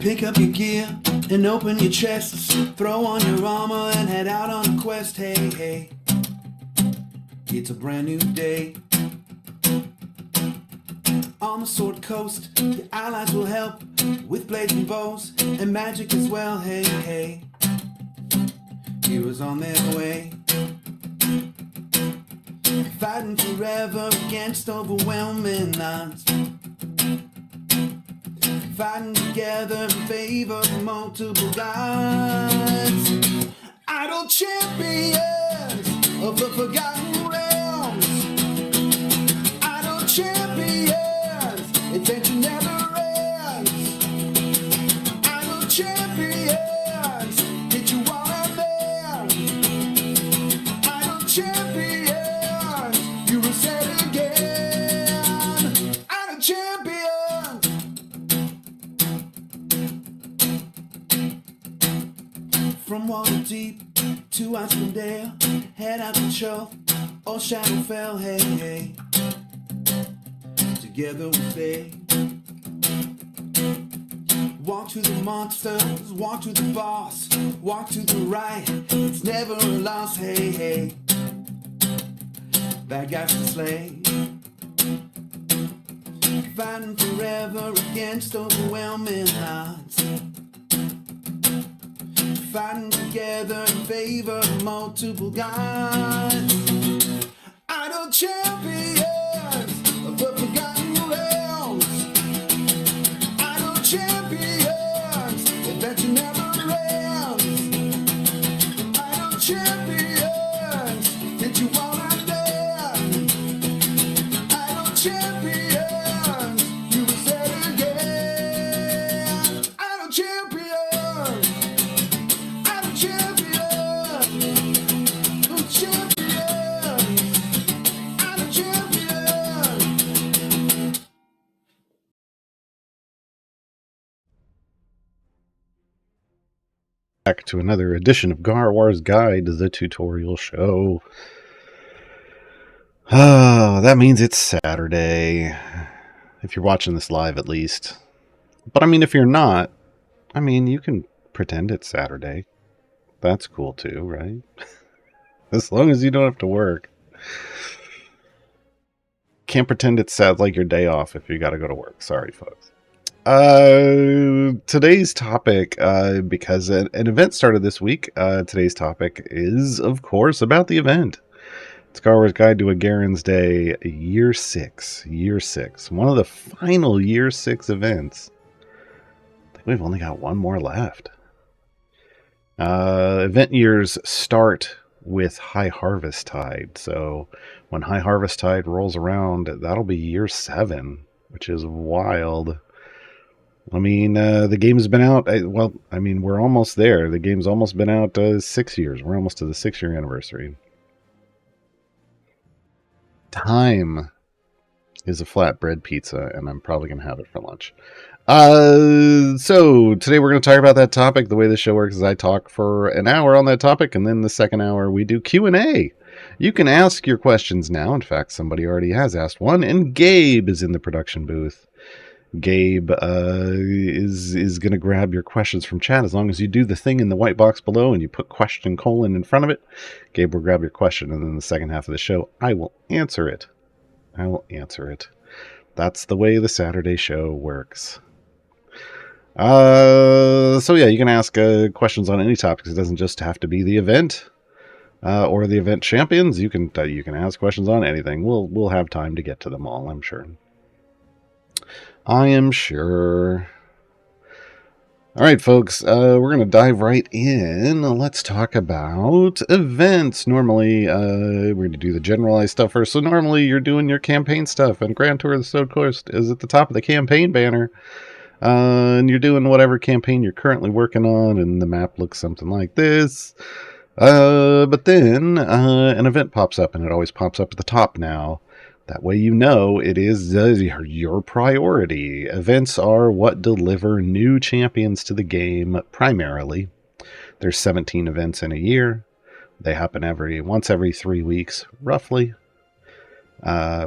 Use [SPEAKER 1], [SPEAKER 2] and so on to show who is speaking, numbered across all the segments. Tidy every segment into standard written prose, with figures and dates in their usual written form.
[SPEAKER 1] Pick up your gear and open your chests. Throw on your armor and head out on a quest. Hey, hey, it's a brand new day. On the Sword Coast, your allies will help with blades and bows and magic as well. Hey, hey, heroes on their way. Fighting forever against overwhelming odds. Fighting together in favor of multiple gods. Idle champions of the forgotten realms. Idle champions, adventure never ends. Idle champions, did you want a man? Idle champions, you will say it again. Idle champions. From Waterdeep to Icewind, head out the shelf, all Shadowfell, hey, hey. Together we stay. Walk to the monsters, walk to the boss, walk to the right, it's never a loss, hey, hey. Bad guys to slay. Fighting forever against overwhelming odds. Fighting together in favor of multiple gods. Idle champions of the forgotten realms. Idle champions, adventure never ends. Idle champions, did you wanna dance? Idle champions, you will say it again. Idle champions.
[SPEAKER 2] Back to another edition of Gaarawarr's Guide to the Tutorial Show. That means it's Saturday. If you're watching this live, at least. But I mean, if you're not, I mean, you can pretend it's Saturday. That's cool too, right? As long as you don't have to work. Can't pretend it's sad like your day off if you gotta go to work. Sorry, folks. Today's topic, because an event started this week, today's topic is, of course, about the event. It's Gaarawarr's Guide to Ahghairon's Day, Year 6. Year 6. One of the final Year 6 events. I think we've only got one more left. Event years start with High Harvest Tide. So when High Harvest Tide rolls around, that'll be Year 7, which is wild. I mean, the game's been out, we're almost there. The game's almost been out 6 years. We're almost to the 6-year anniversary. Time is a flatbread pizza, and I'm probably going to have it for lunch. So today we're going to talk about that topic. The way the show works is I talk for an hour on that topic, and then the second hour we do Q&A. You can ask your questions now. In fact, somebody already has asked one, and Gabe is in the production booth. Gabe is going to grab your questions from chat. As long as you do the thing in the white box below and you put question : in front of it, Gabe will grab your question, and then the second half of the show, I will answer it. I will answer it. That's the way the Saturday show works. So yeah, you can ask questions on any topics. It doesn't just have to be the event or the event champions. You can ask questions on anything. We'll have time to get to them all, I'm sure. I am sure. All right, folks, we're going to dive right in. Let's talk about events. Normally, we're going to do the generalized stuff first. So normally you're doing your campaign stuff, and Grand Tour of the Sword Coast is at the top of the campaign banner. And you're doing whatever campaign you're currently working on, and the map looks something like this. But then an event pops up, and it always pops up at the top now. That way you know it is your priority. Events are what deliver new champions to the game primarily. There's 17 events in a year. They happen once every 3 weeks, roughly.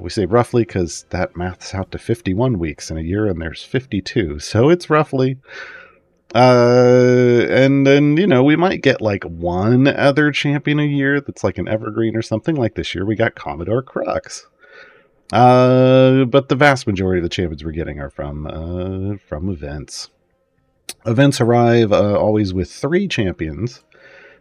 [SPEAKER 2] We say roughly because that maths out to 51 weeks in a year, and there's 52. So it's roughly. And then, we might get like one other champion a year that's like an evergreen or something. Like this year, we got Commodore Crux. But the vast majority of the champions we're getting are from events. Events arrive always with 3 champions.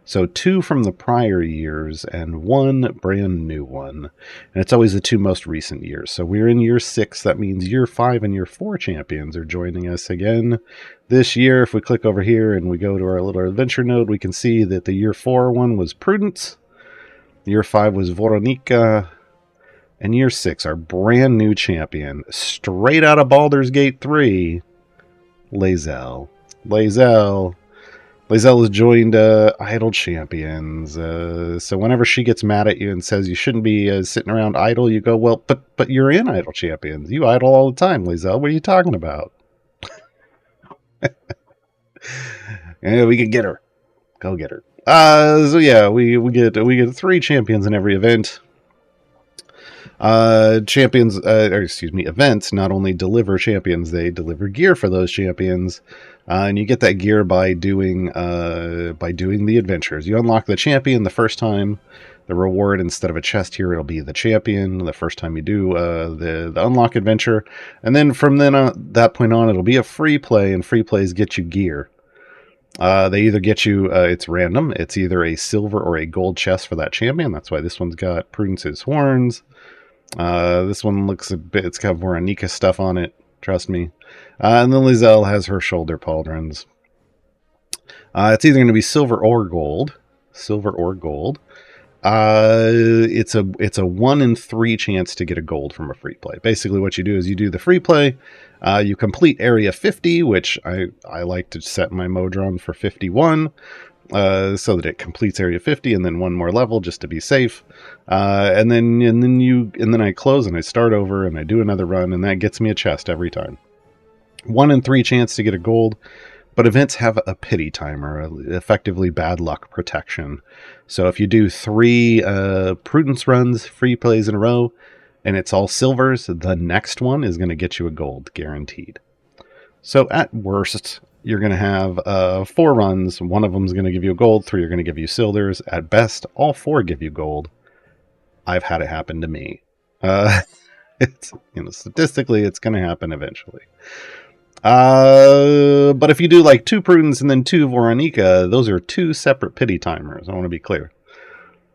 [SPEAKER 2] So 2 from the prior years and 1 brand new one. And it's always the 2 most recent years. So we're in year 6. That means year 5 and year 4 champions are joining us again this year. If we click over here and we go to our little adventure node, we can see that the year 4 one was Prudence. Year 5 was Voronika. And year 6, our brand new champion, straight out of Baldur's Gate 3, Lae'zel. Lae'zel has joined Idle Champions. So whenever she gets mad at you and says you shouldn't be sitting around idle, you go, well, but you're in Idle Champions. You idle all the time, Lae'zel. What are you talking about? Yeah, we can get her. Go get her. So yeah, we get 3 champions in every event. Events not only deliver champions, they deliver gear for those champions, and you get that gear by doing the adventures. You unlock the champion the first time. The reward, instead of a chest here, it'll be the champion the first time you do the unlock adventure, and then from that point on, it'll be a free play, and free plays get you gear. They either get you, it's random, it's either a silver or a gold chest for that champion. That's why this one's got Prudence's horns. This one looks it's got Voronika stuff on it, trust me. And then Lae'zel has her shoulder pauldrons. It's either going to be silver or gold. It's a 1 in 3 chance to get a gold from a free play. Basically what you do is you do the free play, you complete area 50, which I like to set my Modron for 51. So that it completes area 50 and then 1 more level just to be safe. And then I close and I start over and I do another run, and that gets me a chest every time. 1 in 3 chance to get a gold, but events have a pity timer, effectively bad luck protection. So if you do 3 Prudence runs, free plays in a row, and it's all silvers, the next one is going to get you a gold, guaranteed. So at worst, you're going to have 4 runs. 1 of them is going to give you a gold. 3 are going to give you silvers. At best, all 4 give you gold. I've had it happen to me. It's statistically, it's going to happen eventually. But if you do like 2 Prudence and then 2 Voronika, those are 2 separate pity timers. I want to be clear.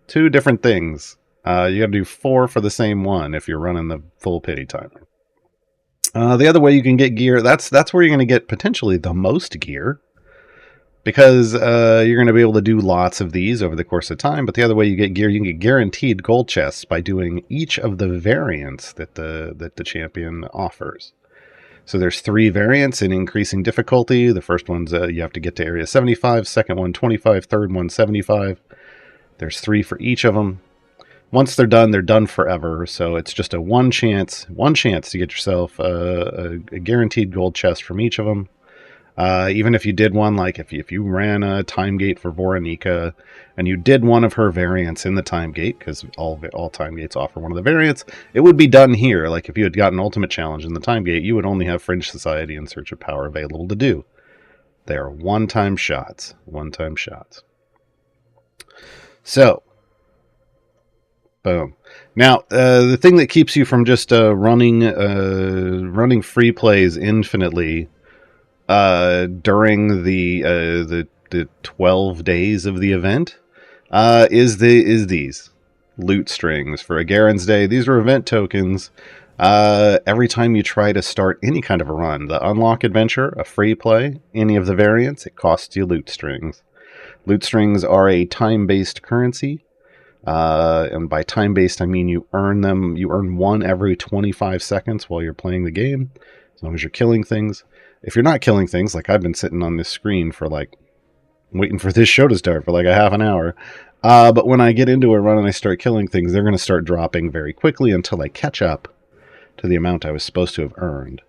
[SPEAKER 2] 2 different things. You got to do 4 for the same one if you're running the full pity timer. The other way you can get gear, that's where you're going to get potentially the most gear, because you're going to be able to do lots of these over the course of time. But the other way you get gear, you can get guaranteed gold chests by doing each of the variants that the champion offers. So there's 3 variants in increasing difficulty. The first one's you have to get to area 75, second one 25, third one 75. There's 3 for each of them. Once they're done forever. So it's just a one chance to get yourself a guaranteed gold chest from each of them. Even if you did one, like if you ran a time gate for Voronika and you did one of her variants in the time gate, because all time gates offer one of the variants, it would be done here. Like if you had gotten Ultimate Challenge in the time gate, you would only have Fringe Society and Search of Power available to do. They are one-time shots. So, boom. Now, the thing that keeps you from just running free plays infinitely during the 12 days of the event is these loot strings for Ahghairon's Day. These are event tokens. Every time you try to start any kind of a run, the unlock adventure, a free play, any of the variants, it costs you loot strings. Loot strings are a time-based currency. And by time-based, I mean you earn them. You earn 1 every 25 seconds while you're playing the game, as long as you're killing things. If you're not killing things, like I've been sitting on this screen for waiting for this show to start for like a half an hour. But when I get into a run and I start killing things, they're going to start dropping very quickly until I catch up to the amount I was supposed to have earned.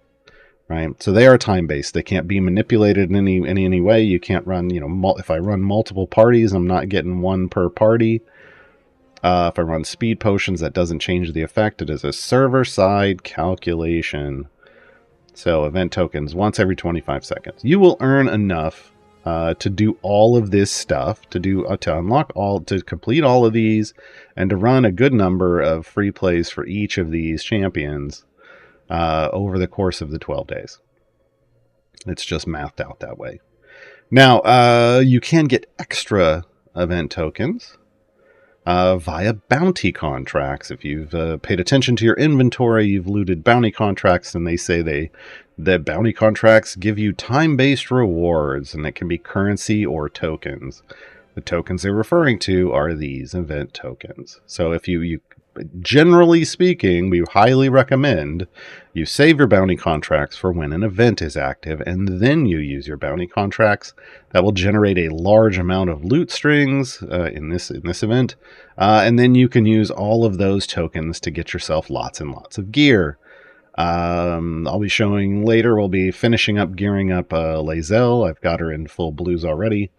[SPEAKER 2] Right? So they are time-based. They can't be manipulated in any way. You can't run, if I run multiple parties, I'm not getting 1 per party. If I run speed potions, that doesn't change the effect. It is a server-side calculation. So event tokens once every 25 seconds. You will earn enough to do all of this stuff, to unlock all, to complete all of these, and to run a good number of free plays for each of these champions over the course of the 12 days. It's just mathed out that way. Now, you can get extra event tokens via bounty contracts. If you've paid attention to your inventory, you've looted bounty contracts, and they say that bounty contracts give you time-based rewards, and it can be currency or tokens. The tokens they're referring to are these event tokens. So if you generally speaking, we highly recommend you save your bounty contracts for when an event is active, and then you use your bounty contracts. That will generate a large amount of loot strings in this event, and then you can use all of those tokens to get yourself lots and lots of gear. I'll be showing later. We'll be finishing up gearing up Lae'zel. I've got her in full blues already.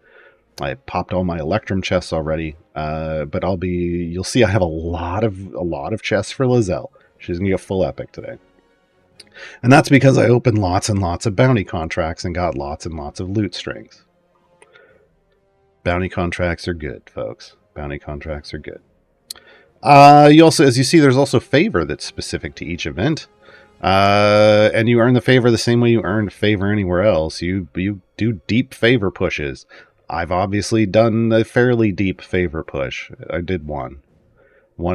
[SPEAKER 2] I popped all my Electrum chests already, but you'll see I have a lot of chests for Lae'zel. She's gonna get full epic today. And that's because I opened lots and lots of bounty contracts and got lots and lots of loot strings. Bounty contracts are good, folks. Bounty contracts are good. You also, as you see, there's also favor that's specific to each event. And you earn the favor the same way you earned favor anywhere else. You do deep favor pushes. I've obviously done a fairly deep favor push. I did one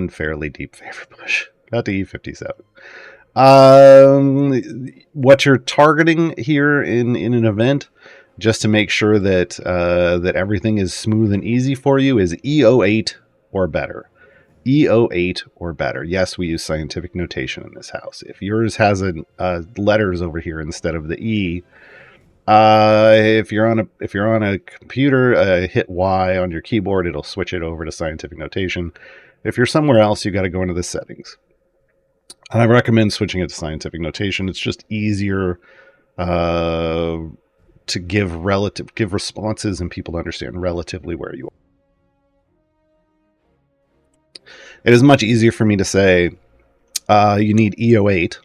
[SPEAKER 2] fairly deep favor push. Got to E57. What you're targeting here in an event, just to make sure that that everything is smooth and easy for you, is E08 or better. E08 or better. Yes, we use scientific notation in this house. If yours has letters over here instead of the E, if you're on a computer, hit Y on your keyboard, it'll switch it over to scientific notation. If you're somewhere else, you got to go into the settings. And I recommend switching it to scientific notation. It's just easier to give responses and people to understand relatively where you are. It is much easier for me to say you need EO8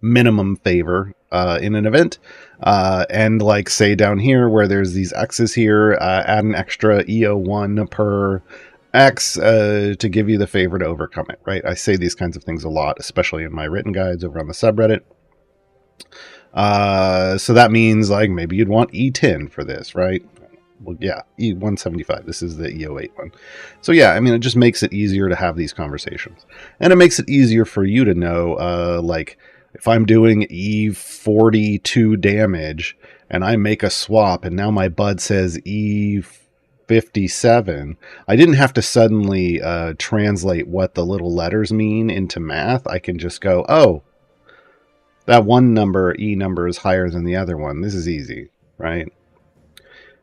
[SPEAKER 2] minimum favor in an event, and like say down here where there's these X's here, add an extra EO1 per X to give you the favor to overcome it, right? I say these kinds of things a lot, especially in my written guides over on the subreddit. So that means like maybe you'd want E10 for this, right? Well, yeah, E175. This is the EO8 one. So yeah, I mean, it just makes it easier to have these conversations. And it makes it easier for you to know, like, if I'm doing E42 damage and I make a swap and now my bud says E57, I didn't have to suddenly translate what the little letters mean into math. I can just go, oh, that one number, E number, is higher than the other one. This is easy, right?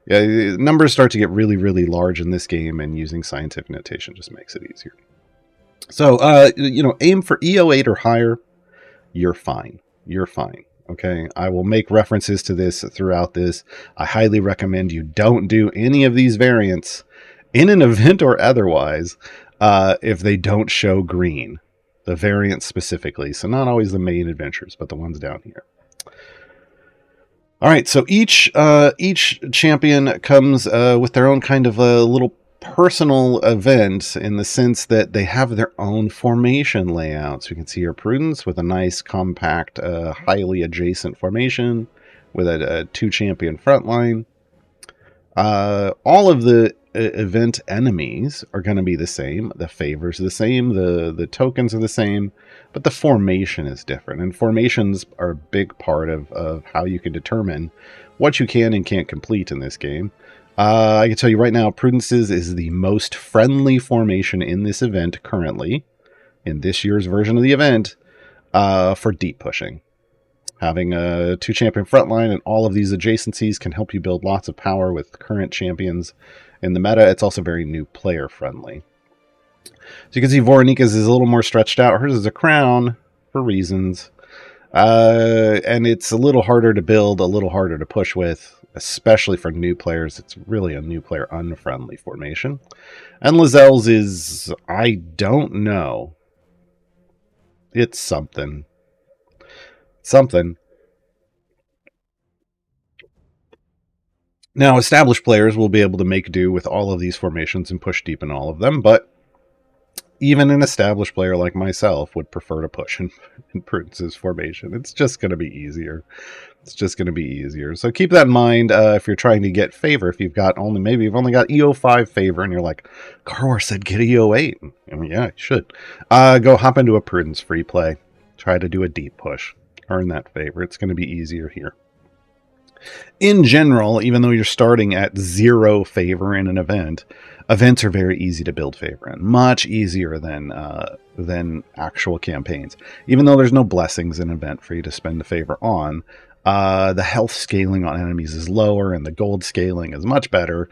[SPEAKER 2] Yeah, numbers start to get really, really large in this game, and using scientific notation just makes it easier. So, aim for EO8 or higher. You're fine. You're fine. Okay. I will make references to this throughout this. I highly recommend you don't do any of these variants in an event or otherwise if they don't show green. The variants specifically. So not always the main adventures, but the ones down here. All right, so each champion comes with their own kind of a little personal event in the sense that they have their own formation layouts. You can see here Prudence with a nice, compact, highly adjacent formation with a two-champion front line. All of the event enemies are going to be the same. The favors are the same. The tokens are the same. But the formation is different. And formations are a big part of how you can determine what you can and can't complete in this game. I can tell you right now, Prudence's is the most friendly formation in this event currently, in this year's version of the event, for deep pushing. Having a two-champion frontline and all of these adjacencies can help you build lots of power with current champions in the meta. It's also very new player friendly. So you can see Voronika's is a little more stretched out. Hers is a crown for reasons. And it's a little harder to build, a little harder to push with, especially for new players. It's really a new player unfriendly formation. And Lae'zel's is, I don't know. It's something. Now, established players will be able to make do with all of these formations and push deep in all of them, but even an established player like myself would prefer to push in Prudence's formation. It's just going to be easier. It's just going to be easier. So keep that in mind if you're trying to get favor. If you've got maybe you've only got EO5 favor and you're like, Gaarawarr said get EO8. I mean, yeah, you should. Go hop into a Prudence free play. Try to do a deep push. Earn that favor. It's going to be easier here. In general, even though you're starting at 0 favor in an event, events are very easy to build favor in. Much easier than actual campaigns. Even though there's no blessings in an event for you to spend a favor on, the health scaling on enemies is lower and the gold scaling is much better.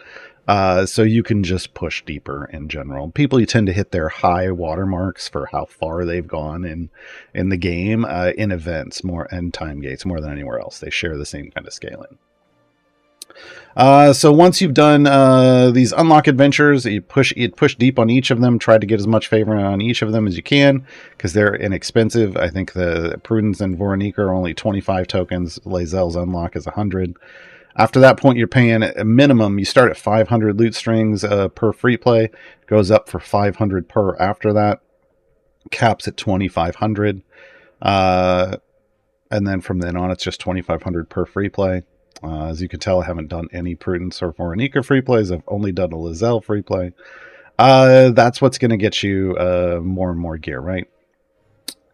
[SPEAKER 2] So you can just push deeper in general. People tend to hit their high watermarks for how far they've gone in the game in events more and time gates more than anywhere else. They share the same kind of scaling. So once you've done these unlock adventures, you push deep on each of them. Try to get as much favor on each of them as you can because they're inexpensive. I think the Prudence and Voronika are only 25 tokens. Lae'zel's unlock is 100. After that point, you're paying a minimum. You start at 500 loot strings per free play. Goes up for 500 per after that. Caps at 2,500. And then from then on, it's just 2,500 per free play. As you can tell, I haven't done any Prudence or Voronika free plays. I've only done a Lae'zel free play. That's what's going to get you more and more gear, right?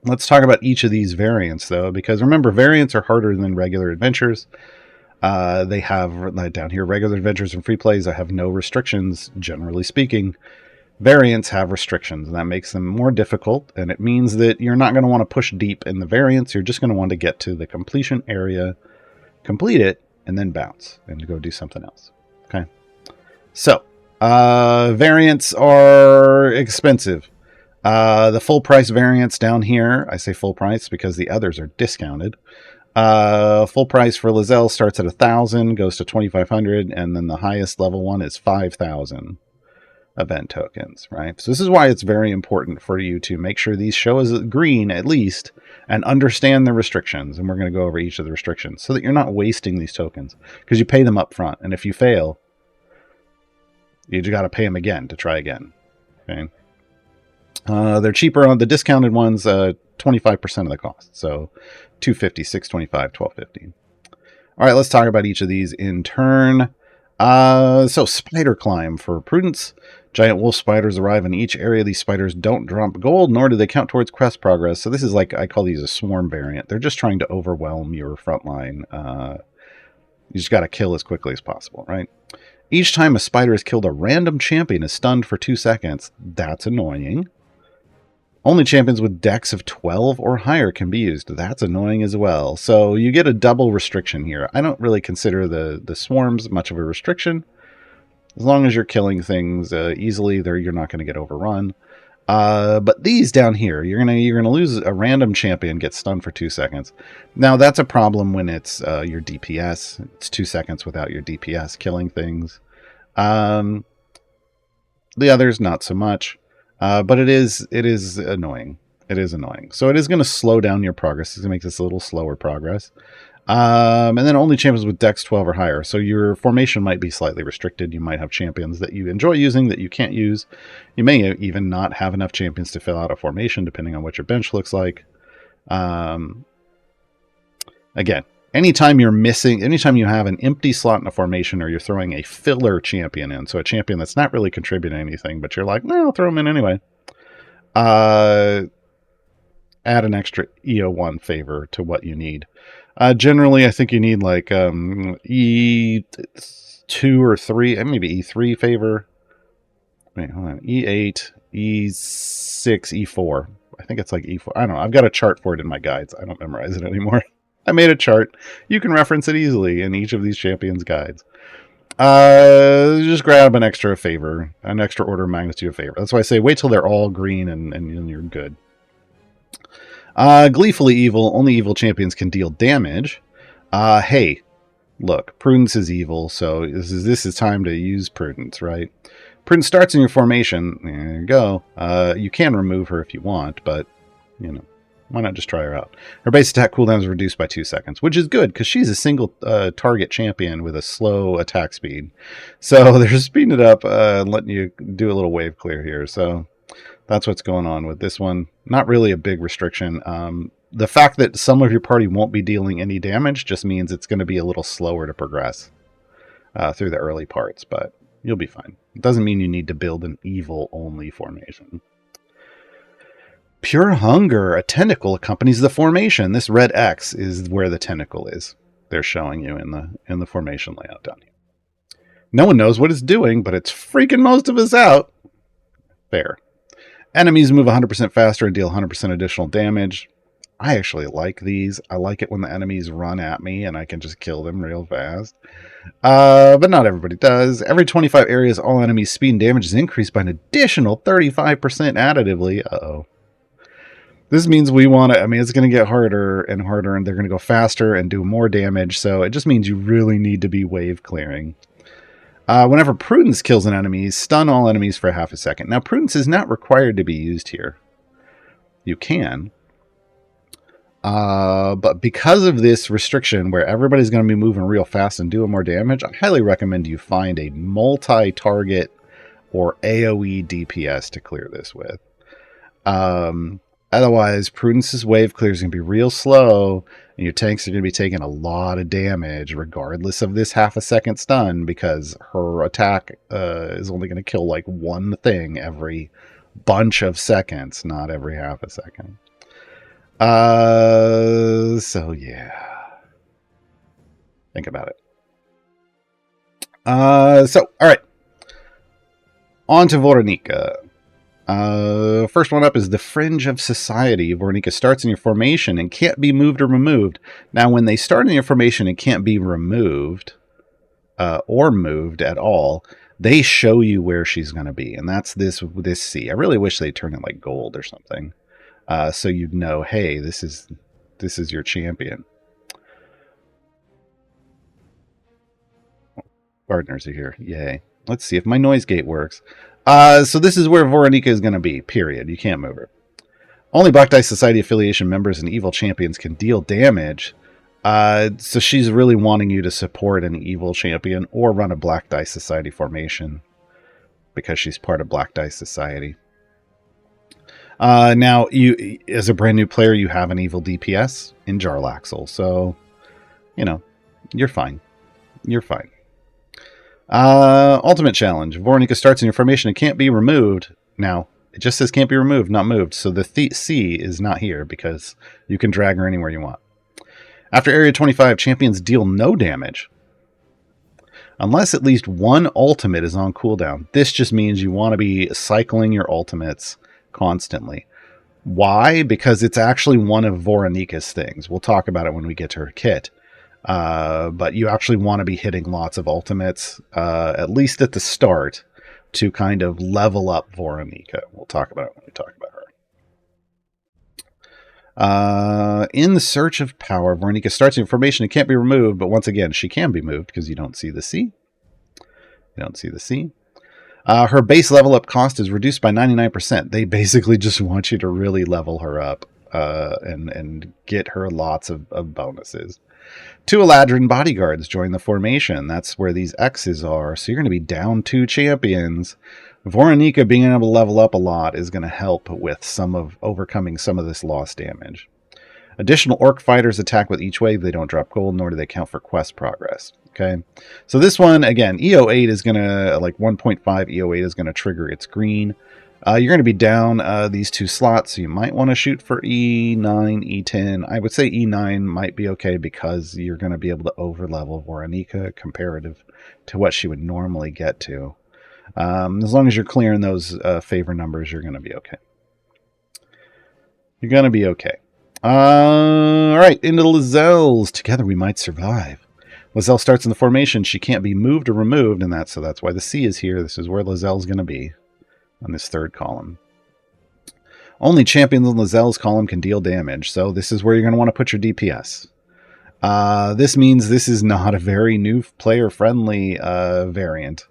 [SPEAKER 2] Let's talk about each of these variants, though, because remember, variants are harder than regular adventures. They have, down here, regular adventures and free plays. I have no restrictions, generally speaking. Variants have restrictions, and that makes them more difficult, and it means that you're not going to want to push deep in the variants. You're just going to want to get to the completion area, complete it, and then bounce and go do something else. Okay. So, variants are expensive. The full price variants down here, I say full price because the others are discounted. Full price for Lae'zel starts at 1,000, goes to 2,500, and then the highest level one is 5,000 event tokens, right? So this is why it's very important for you to make sure these show as green at least and understand the restrictions. And we're going to go over each of the restrictions so that you're not wasting these tokens because you pay them up front. And if you fail, you just got to pay them again to try again. Okay. They're cheaper on the discounted ones, 25% of the cost. So 250, 625, 1250. All right, let's talk about each of these in turn. So spider climb for Prudence. Giant wolf spiders arrive in each area. These spiders don't drop gold, nor do they count towards quest progress. So this is like, I call these a swarm variant. They're just trying to overwhelm your front line. You just got to kill as quickly as possible, right? Each time a spider is killed, a random champion is stunned for 2 seconds. That's annoying. Only champions with dex of 12 or higher can be used. That's annoying as well. So you get a double restriction here. I don't really consider the swarms much of a restriction. As long as you're killing things easily, you're not going to get overrun. But these down here, you're gonna lose a random champion, get stunned for 2 seconds. Now that's a problem when it's your DPS. It's 2 seconds without your DPS killing things. The others not so much. But it is annoying. It is annoying. So it is going to slow down your progress. It's going to make this a little slower progress. And then only champions with dex 12 or higher. So your formation might be slightly restricted. You might have champions that you enjoy using that you can't use. You may even not have enough champions to fill out a formation, depending on what your bench looks like. Again, anytime you have an empty slot in a formation or you're throwing a filler champion in, so a champion that's not really contributing anything, but you're like, no, I'll throw him in anyway. Add an extra EO1 favor to what you need. Generally, I think you need like E2 or 3, maybe E3 favor. Wait, hold on. E8, E6, E4. I think it's like E4. I don't know. I've got a chart for it in my guides. I don't memorize it anymore. I made a chart. You can reference it easily in each of these champions' guides. Just grab an extra favor, an extra order of magnitude of favor. That's why I say wait till they're all green and you're good. Gleefully evil. Only evil champions can deal damage. Hey, look, Prudence is evil, so this is time to use Prudence, right? Prudence starts in your formation. There you go. You can remove her if you want, but, you know, Why not just try her out? Her base attack cooldown is reduced by 2 seconds, which is good because she's a single target champion with a slow attack speed. So they're speeding it up and letting you do a little wave clear here. So that's what's going on with this one. Not really a big restriction. The fact that some of your party won't be dealing any damage just means it's going to be a little slower to progress through the early parts, but you'll be fine. It doesn't mean you need to build an evil-only formation. Pure Hunger, a tentacle accompanies the formation. This red X is where the tentacle is. They're showing you in the formation layout down here. No one knows what it's doing, but it's freaking most of us out. There. Enemies move 100% faster and deal 100% additional damage. I actually like these. I like it when the enemies run at me and I can just kill them real fast. But not everybody does. Every 25 areas, all enemies' speed and damage is increased by an additional 35% additively. Uh-oh. This means we want to, it's going to get harder and harder, and they're going to go faster and do more damage, so it just means you really need to be wave clearing. Whenever Prudence kills an enemy, stun all enemies for half a second. Now, Prudence is not required to be used here. You can. But because of this restriction where everybody's going to be moving real fast and doing more damage, I highly recommend you find a multi-target or AoE DPS to clear this with. Otherwise, Prudence's wave clear is going to be real slow, and your tanks are going to be taking a lot of damage regardless of this half a second stun, because her attack is only going to kill like one thing every bunch of seconds, not every half a second. So yeah. Think about it. So, alright. On to Voronika. First one up is the Fringe of Society. Voronika starts in your formation and can't be moved or removed. Now, when they start in your formation and can't be removed, or moved at all, they show you where she's going to be. And that's this C. I really wish they turned it like gold or something. So you'd know, hey, this is your champion. Gardeners are here. Yay. Let's see if my noise gate works. So this is where Voronika is going to be, period. You can't move her. Only Black Dice Society affiliation members and evil champions can deal damage. So she's really wanting you to support an evil champion or run a Black Dice Society formation because she's part of Black Dice Society. Now, you, as a brand new player, you have an evil DPS in Lae'zel, so, you're fine. You're fine. Ultimate Challenge. Voronika starts in your formation and can't be removed. Now, it just says can't be removed, not moved, so the C is not here because you can drag her anywhere you want. After Area 25, champions deal no damage unless at least one ultimate is on cooldown. This just means you want to be cycling your ultimates constantly. Why? Because it's actually one of Voronika's things. We'll talk about it when we get to her kit. But you actually want to be hitting lots of ultimates, at least at the start, to kind of level up Voronika. We'll talk about it when we talk about her. In the Search of Power, Voronika starts information and can't be removed, but once again, she can be moved because you don't see the C. You don't see the C. Her base level up cost is reduced by 99%. They basically just want you to really level her up and get her lots of bonuses. 2 Eladrin bodyguards join the formation. That's where these X's are. So you're going to be down 2 champions. Voronika being able to level up a lot is going to help with overcoming some of this lost damage. Additional orc fighters attack with each wave. They don't drop gold, nor do they count for quest progress. Okay, so this one, again, EO8 is going to, like 1.5 EO8 is going to trigger its green. You're going to be down these 2 slots, so you might want to shoot for E9, E10. I would say E9 might be okay because you're going to be able to overlevel Voronika comparative to what she would normally get to. As long as you're clearing those favor numbers, you're going to be okay. You're going to be okay. All right, into the Lae'zels. Together we might survive. Lae'zel starts in the formation. She can't be moved or removed, and so that's why the C is here. This is where Lae'zel's going to be on this 3rd column. Only champions in Lae'zel's column can deal damage, so this is where you're going to want to put your DPS. This means this is not a very new player-friendly variant.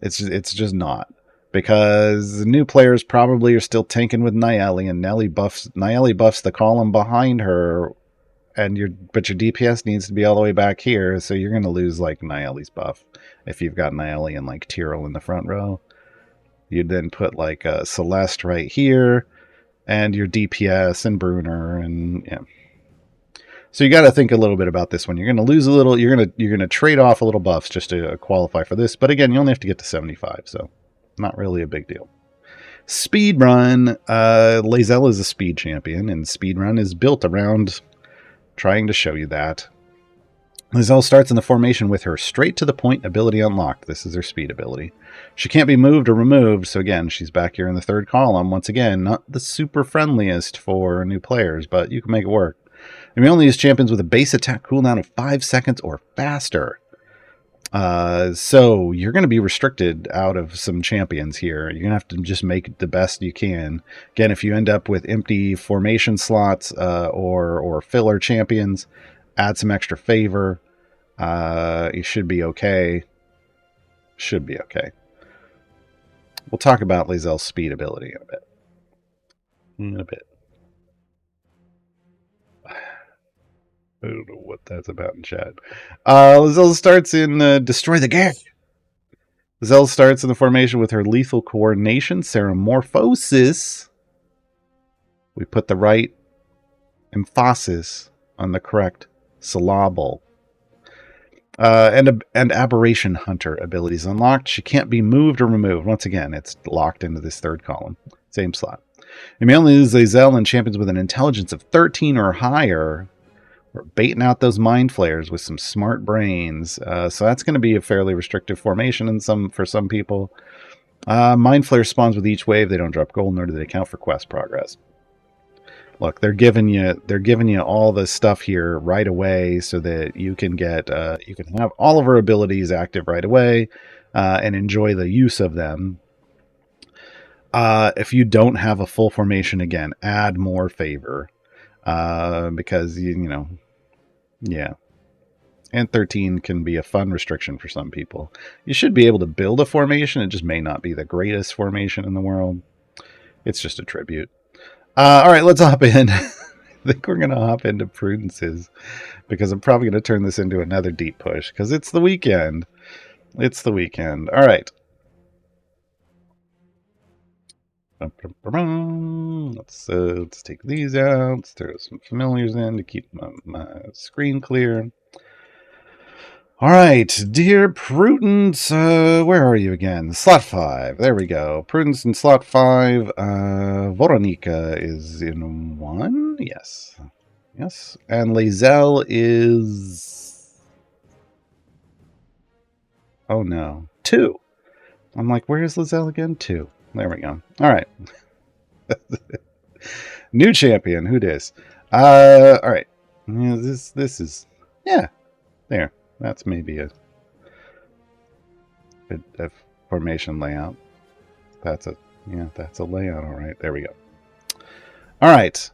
[SPEAKER 2] It's just not. because new players probably are still tanking with Naeli, and Naeli buffs the column behind her, but your DPS needs to be all the way back here, so you're going to lose like Naeli's buff if you've got Naeli and like Tyrell in the front row. You'd then put like Celeste right here, and your DPS and Bruner, and yeah. So you got to think a little bit about this one. You're going to lose a little. You're going to trade off a little buffs just to qualify for this. But again, you only have to get to 75, so not really a big deal. Speedrun. Lae'zel is a speed champion, and speedrun is built around trying to show you that. Lae'zel starts in the formation with her straight to the point ability unlocked. This is her speed ability. She can't be moved or removed, so again, she's back here in the third column. Once again, not the super friendliest for new players, but you can make it work. And we only use champions with a base attack cooldown of 5 seconds or faster. So you're going to be restricted out of some champions here. You're going to have to just make the best you can. Again, if you end up with empty formation slots or filler champions, add some extra favor. You should be okay. Should be okay. We'll talk about Lae'zel's speed ability in a bit. I don't know what that's about in chat. Lae'zel starts in Destroy the Gang. Lae'zel starts in the formation with her lethal coordination, Ceramorphosis. We put the right emphasis on the correct syllable. And Aberration Hunter abilities unlocked. She can't be moved or removed. Once again, it's locked into this third column. Same slot. You may only use Lae'zel in champions with an intelligence of 13 or higher. We're baiting out those mind flayers with some smart brains. So that's going to be a fairly restrictive formation for some people. Mind flare spawns with each wave. They don't drop gold, nor do they count for quest progress. Look, they're giving you all the stuff here right away, so that you can have all of her abilities active right away, and enjoy the use of them. If you don't have a full formation, again, add more favor, because yeah. And 13 can be a fun restriction for some people. You should be able to build a formation. It just may not be the greatest formation in the world. It's just a tribute. All right, let's hop in. I think we're going to hop into prudences, because I'm probably going to turn this into another deep push, because it's the weekend. It's the weekend. All right. Let's take these out. Let's throw some familiars in to keep my screen clear. All right, dear Prudence, where are you again? Slot 5. There we go. Prudence in slot 5. Voronika is in 1. Yes. Yes. And Lae'zel is... Oh, no. 2. I'm like, where is Lae'zel again? 2. There we go. All right. New champion. Who dis? All right. Yeah, this is... Yeah. There. That's maybe a formation layout. That's a layout. All right, there we go. All right.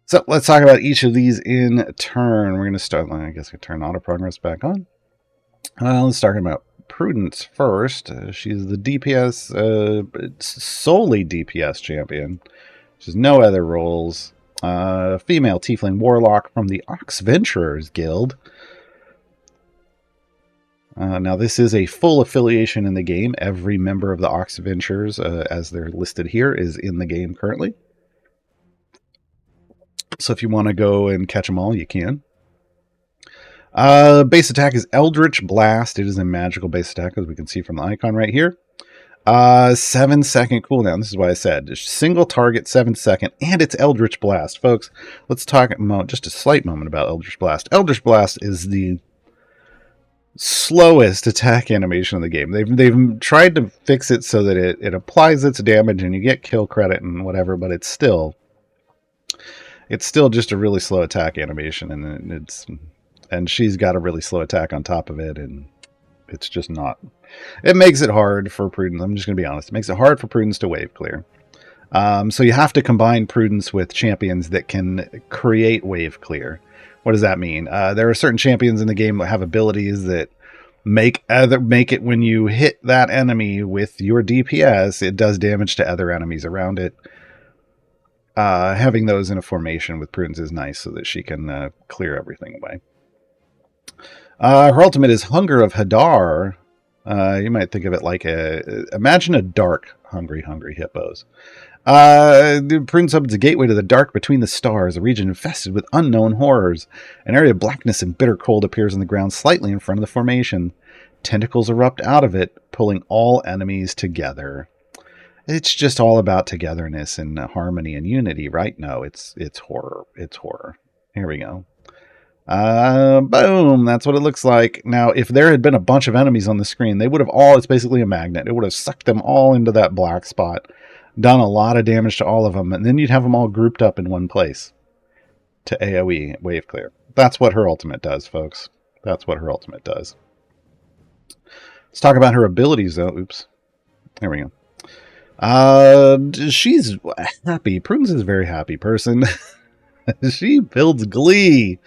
[SPEAKER 2] So let's talk about each of these in turn. We're going to start. I guess I turn auto progress back on. Let's talk about Prudence first. She's the DPS, solely DPS champion. She has no other roles. Female tiefling warlock from the Oxventurers Guild. Now this is a full affiliation in the game. Every member of the Oxventurers, as they're listed here, is in the game currently. So if you want to go and catch them all, you can. Base attack is Eldritch Blast. It is a magical base attack, as we can see from the icon right here. 7-second cooldown. This is what I said. Single target, 7-second, and it's Eldritch Blast. Folks, let's talk just a slight moment about Eldritch Blast. Eldritch Blast is the slowest attack animation in the game. They've tried to fix it so that it applies its damage and you get kill credit and whatever, but it's still just a really slow attack animation, and she's got a really slow attack on top of it, and it's just not. It makes it hard for Prudence. I'm just going to be honest. It makes it hard for Prudence to wave clear. So you have to combine Prudence with champions that can create wave clear. What does that mean? There are certain champions in the game that have abilities that make it when you hit that enemy with your DPS, it does damage to other enemies around it. Having those in a formation with Prudence is nice so that she can clear everything away. Her ultimate is Hunger of Hadar. You might think of it like imagine a dark, hungry hippos. Prudence opens a gateway to the dark between the stars, a region infested with unknown horrors. An area of blackness and bitter cold appears on the ground slightly in front of the formation. Tentacles erupt out of it, pulling all enemies together. It's just all about togetherness and harmony and unity, right? No, it's horror. It's horror. Here we go. Boom. That's what it looks like. Now, if there had been a bunch of enemies on the screen, they would have all, it's basically a magnet. It would have sucked them all into that black spot, done a lot of damage to all of them, and then you'd have them all grouped up in one place to AoE, wave clear. That's what her ultimate does, folks. That's what her ultimate does. Let's talk about her abilities, though. Oops. There we go. She's happy. Prudence is a very happy person. She builds glee.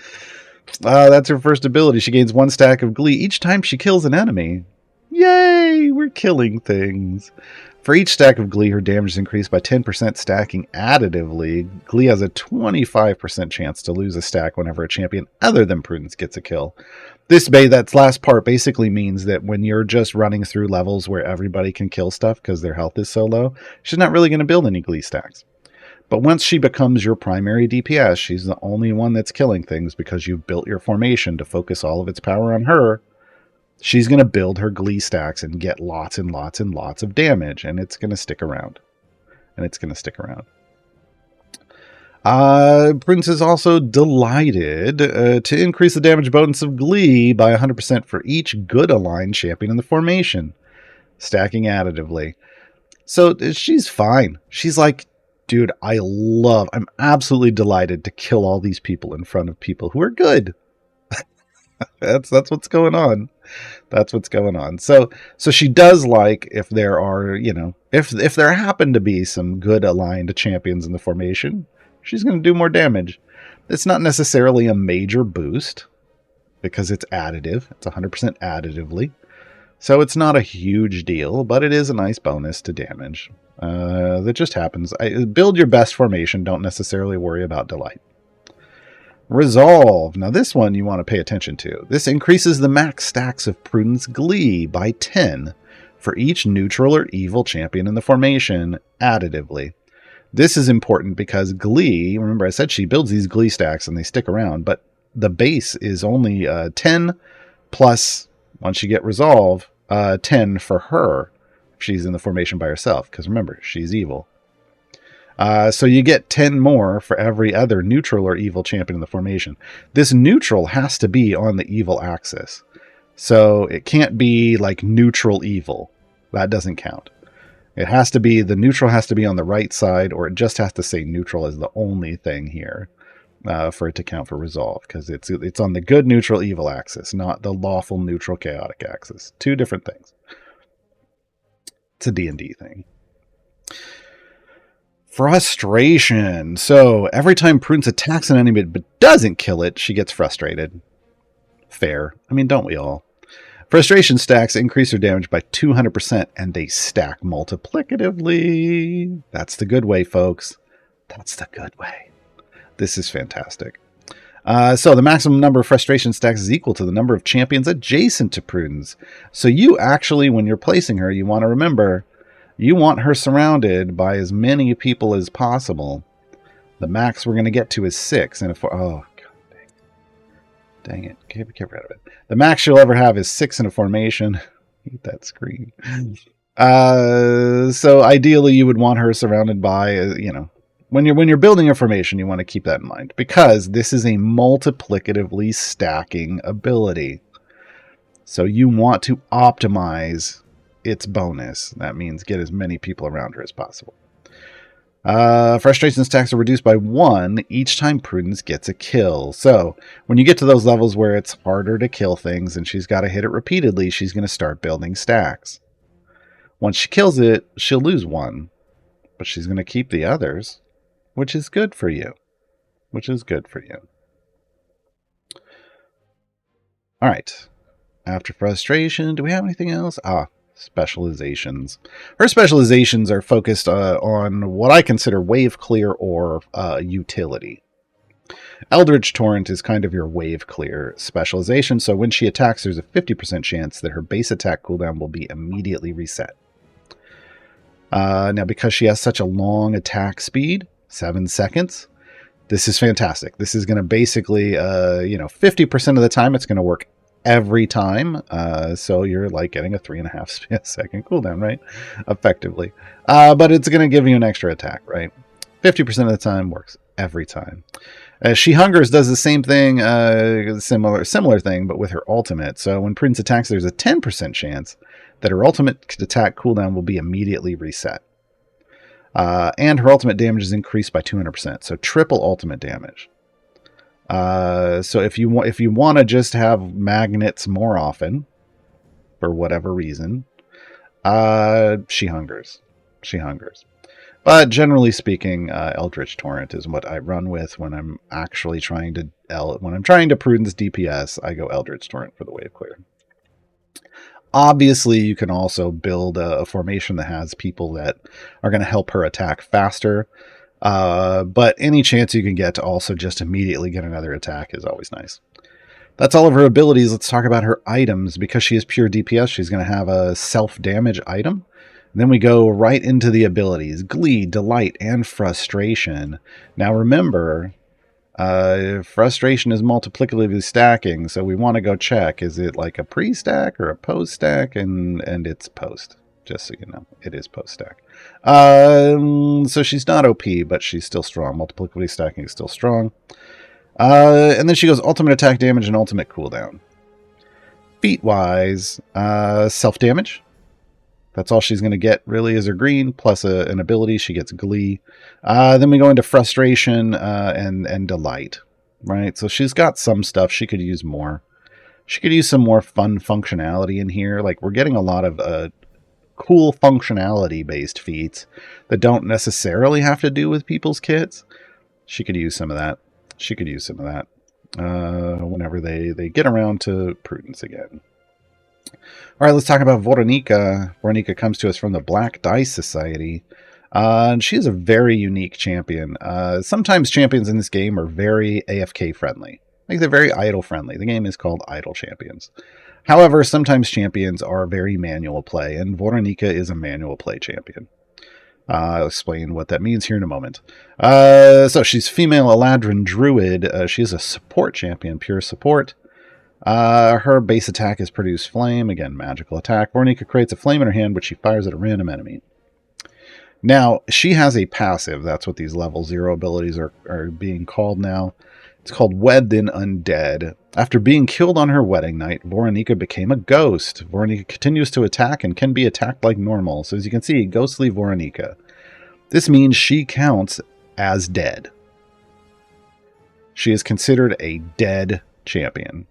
[SPEAKER 2] That's her first ability. She gains 1 stack of glee each time she kills an enemy. Yay! We're killing things. For each stack of glee, her damage is increased by 10%, stacking additively. Glee has a 25% chance to lose a stack whenever a champion other than Prudence gets a kill. That last part basically means that when you're just running through levels where everybody can kill stuff because their health is so low, she's not really going to build any glee stacks. But once she becomes your primary DPS, she's the only one that's killing things because you've built your formation to focus all of its power on her. She's going to build her glee stacks and get lots and lots and lots of damage, and it's going to stick around. Prudence is also delighted to increase the damage bonus of glee by 100% for each good aligned champion in the formation, stacking additively. So she's fine. She's like, dude, I'm absolutely delighted to kill all these people in front of people who are good. That's what's going on. That's what's going on. So she does like if there are, if there happen to be some good aligned champions in the formation, she's going to do more damage. It's not necessarily a major boost because it's additive. It's 100% additively. So it's not a huge deal, but it is a nice bonus to damage. That just happens. Build your best formation. Don't necessarily worry about delight. Resolve. Now this one you want to pay attention to. This increases the max stacks of Prudence Glee by 10 for each neutral or evil champion in the formation additively. This is important because Glee, remember I said she builds these Glee stacks and they stick around, but the base is only 10 plus, once you get Resolve, 10 for her if she's in the formation by herself, because remember, she's evil. So you get 10 more for every other neutral or evil champion in the formation. This neutral has to be on the evil axis. So it can't be like neutral evil. That doesn't count. It has to be, the neutral has to be on the right side, or it just has to say neutral as the only thing here for it to count for resolve, because it's on the good neutral evil axis, not the lawful neutral chaotic axis. Two different things. It's a D&D thing. Frustration. So every time Prudence attacks an enemy but doesn't kill it, she gets frustrated. Fair. I mean, don't we all? Frustration stacks increase their damage by 200%, and they stack multiplicatively. That's the good way, folks. That's the good way. This is fantastic. So the maximum number of frustration stacks is equal to the number of champions adjacent to Prudence. So you actually, when you're placing her, you want to remember, you want her surrounded by as many people as possible. The max we're going to get to is 6. And oh, God, dang it. Get rid of it. The max you'll ever have is 6 in a formation. Eat that screen. So ideally, you would want her surrounded by, when you're building a formation, you want to keep that in mind, because this is a multiplicatively stacking ability. So you want to optimize its bonus. That means get as many people around her as possible. Frustration stacks are reduced by 1 each time Prudence gets a kill. So when you get to those levels where it's harder to kill things and she's got to hit it repeatedly, she's going to start building stacks. Once she kills it, she'll lose 1, but she's going to keep the others, which is good for you. All right. After frustration, do we have anything else? Specializations. Her specializations are focused on what I consider wave clear or utility. Eldritch Torrent is kind of your wave clear specialization, so when she attacks, there's a 50% chance that her base attack cooldown will be immediately reset. Now, because she has such a long attack speed, 7 seconds, this is fantastic. This is going to basically, 50% of the time it's going to work every time. So you're like getting a 3.5 second cooldown, right? Effectively. But it's going to give you an extra attack, right? 50% of the time works every time. She Hungers does the same thing, similar thing, but with her ultimate. So when Prudence attacks, there's a 10% chance that her ultimate attack cooldown will be immediately reset. And her ultimate damage is increased by 200%, so triple ultimate damage. So if you want to just have magnets more often, for whatever reason, she hungers. But generally speaking, Eldritch Torrent is what I run with when I'm actually trying to Prudence DPS. I go Eldritch Torrent for the wave clear. Obviously, you can also build a formation that has people that are going to help her attack faster. But any chance you can get to also just immediately get another attack is always nice. That's all of her abilities. Let's talk about her items. Because she is pure DPS, she's going to have a self-damage item. And then we go right into the abilities. Glee, Delight, and Frustration. Now remember, frustration is multiplicatively stacking, so we want to go check. Is it like a pre-stack or a post-stack? And it's post. Just so you know, it is post-stack. So she's not OP, but she's still strong. Multiplicatively stacking is still strong. And then she goes ultimate attack damage and ultimate cooldown. Feat-wise, self-damage. That's all she's going to get, really, is her green, plus an ability. She gets Glee. Then we go into Frustration and Delight, right? So she's got some stuff. She could use more. She could use some more fun functionality in here. Like, we're getting a lot of cool functionality-based feats that don't necessarily have to do with people's kits. She could use some of that. Whenever they get around to Prudence again. All right, let's talk about Voronika. Voronika comes to us from the Black Dice Society. And she is a very unique champion. Sometimes champions in this game are very AFK friendly. Like, they're very idle friendly. The game is called Idle Champions. However, sometimes champions are very manual play, and Voronika is a manual play champion. I'll explain what that means here in a moment. So she's female Eladrin Druid. She is a support champion, pure support. Her base attack is Produce Flame. Again, magical attack. Voronika creates a flame in her hand, which she fires at a random enemy. Now, she has a passive. That's what these level 0 abilities are being called now. It's called Wed Then Undead. After being killed on her wedding night, Voronika became a ghost. Voronika continues to attack and can be attacked like normal. So as you can see, ghostly Voronika. This means she counts as dead. She is considered a dead champion.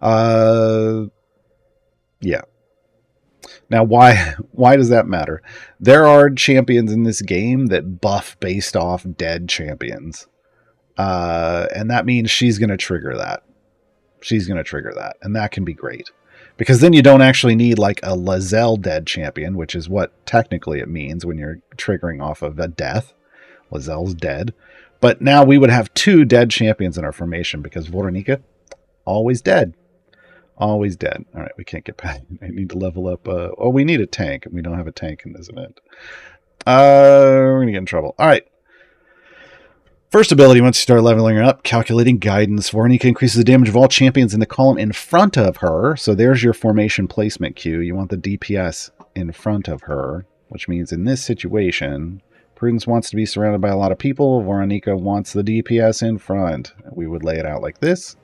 [SPEAKER 2] Yeah. Now, why does that matter? There are champions in this game that buff based off dead champions. And that means she's going to trigger that. And that can be great. Because then you don't actually need like a Lae'zel dead champion, which is what technically it means when you're triggering off of a death. Lae'zel's dead. But now we would have 2 dead champions in our formation because Voronika, always dead. Always dead. All right, we can't get past. I need to level up. We need a tank, and we don't have a tank in this event. We're going to get in trouble. All right. First ability, once you start leveling her up, Calculating Guidance. Voronika increases the damage of all champions in the column in front of her. So there's your formation placement cue. You want the DPS in front of her, which means in this situation, Prudence wants to be surrounded by a lot of people. Voronika wants the DPS in front. We would lay it out like this.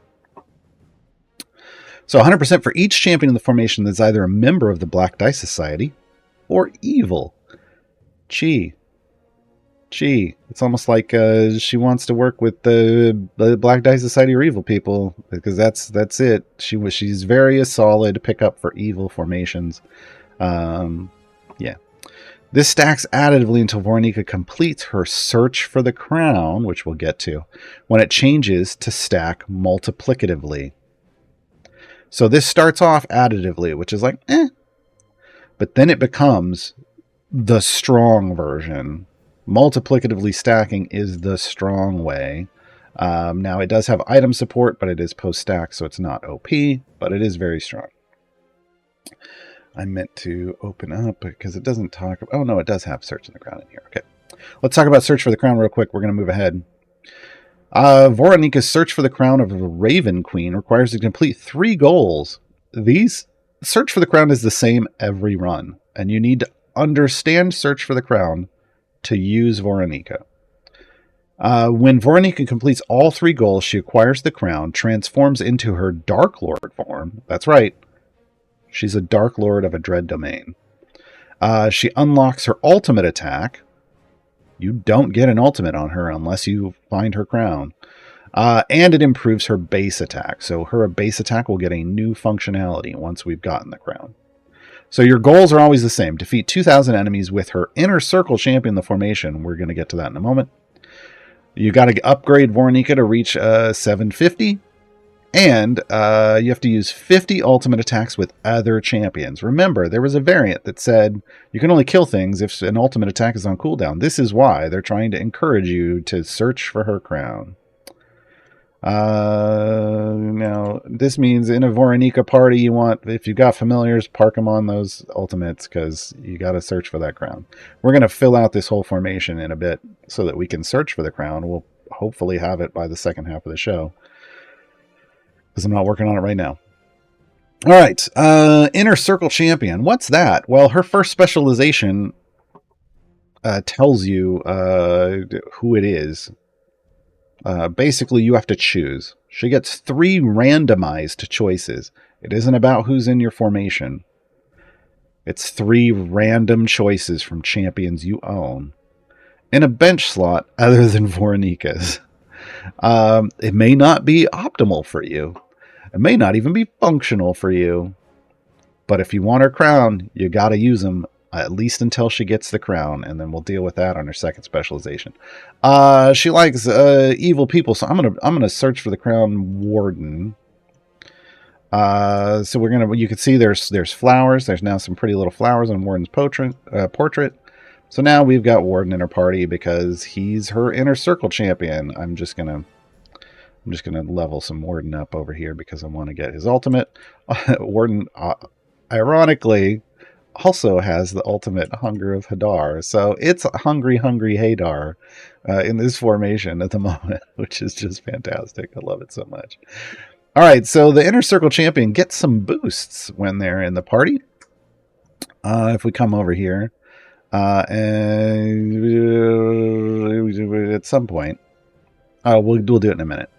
[SPEAKER 2] So 100% for each champion in the formation that's either a member of the Black Dice Society or evil. Gee. It's almost like she wants to work with the Black Dice Society or evil people, because that's it. She's very a solid pickup for evil formations. Yeah. This stacks additively until Voronika completes her search for the crown, which we'll get to, when it changes to stack multiplicatively. So this starts off additively, which is like, eh. But then it becomes the strong version. Multiplicatively stacking is the strong way. Now, it does have item support, but it is post-stack, so it's not OP, but it is very strong. I meant to open up because it doesn't talk... Oh, no, it does have Search for the Crown in here. Okay. Let's talk about Search for the Crown real quick. We're going to move ahead. Voronika's Search for the Crown of the Raven Queen requires you to complete 3 goals. These... Search for the Crown is the same every run, and you need to understand Search for the Crown to use Voronika. When Voronika completes all 3 goals, she acquires the crown, transforms into her Dark Lord form. That's right. She's a Dark Lord of a Dread Domain. She unlocks her ultimate attack. You don't get an ultimate on her unless you find her crown. And it improves her base attack. So her base attack will get a new functionality once we've gotten the crown. So your goals are always the same. Defeat 2,000 enemies with her Inner Circle champion, the formation. We're going to get to that in a moment. You got to upgrade Voronika to reach 750. And you have to use 50 ultimate attacks with other champions. Remember, there was a variant that said you can only kill things if an ultimate attack is on cooldown. This is why they're trying to encourage you to search for her crown. Now, this means in a Voronika party, you want, if you've got familiars, park them on those ultimates because you got to search for that crown. We're going to fill out this whole formation in a bit so that we can search for the crown. We'll hopefully have it by the second half of the show because I'm not working on it right now. All right, Inner Circle Champion. What's that? Well, her first specialization tells you who it is. Basically, you have to choose. She gets 3 randomized choices. It isn't about who's in your formation. It's 3 random choices from champions you own in a bench slot other than Voronika's. It may not be optimal for you. It may not even be functional for you. But if you want her crown, you got to use them at least until she gets the crown, and then we'll deal with that on her second specialization. She likes evil people, so I'm gonna search for the crown warden. So you can see there's flowers. There's now some pretty little flowers on Warden's portrait. So now we've got Warden in her party because he's her Inner Circle champion. I'm just gonna level some Warden up over here because I want to get his ultimate. Warden, ironically, also has the ultimate Hunger of Hadar. So it's Hungry Hadar in this formation at the moment, which is just fantastic. I love it so much. All right, so the Inner Circle champion gets some boosts when they're in the party. If we come over here, and at some point, we'll do it in a minute.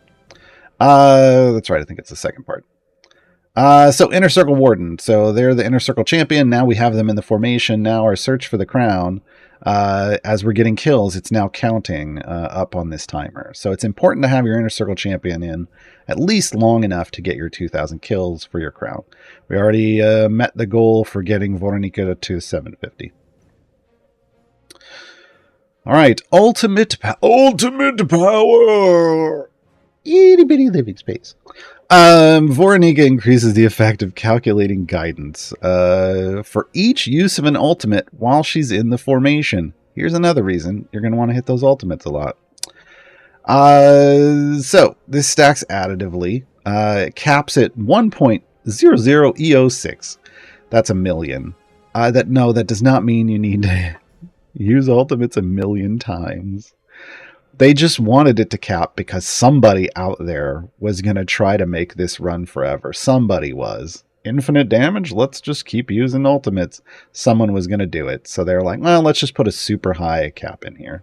[SPEAKER 2] That's right, I think it's the second part. So Inner Circle Warden. So they're the Inner Circle champion. Now we have them in the formation. Now our search for the crown, as we're getting kills, it's now counting up on this timer. So it's important to have your Inner Circle champion in at least long enough to get your 2,000 kills for your crown. We already met the goal for getting Voronika to 750. All right, ultimate power. Itty bitty living space. Voronika increases the effect of calculating guidance for each use of an ultimate while she's in the formation. Here's another reason you're going to want to hit those ultimates a lot. So this stacks additively. It caps at 1.00 EO6. That's a million. That does not mean you need to use ultimates a million times. They just wanted it to cap because somebody out there was going to try to make this run forever. Somebody was. Infinite damage? Let's just keep using ultimates. Someone was going to do it. So they're like, well, let's just put a super high cap in here.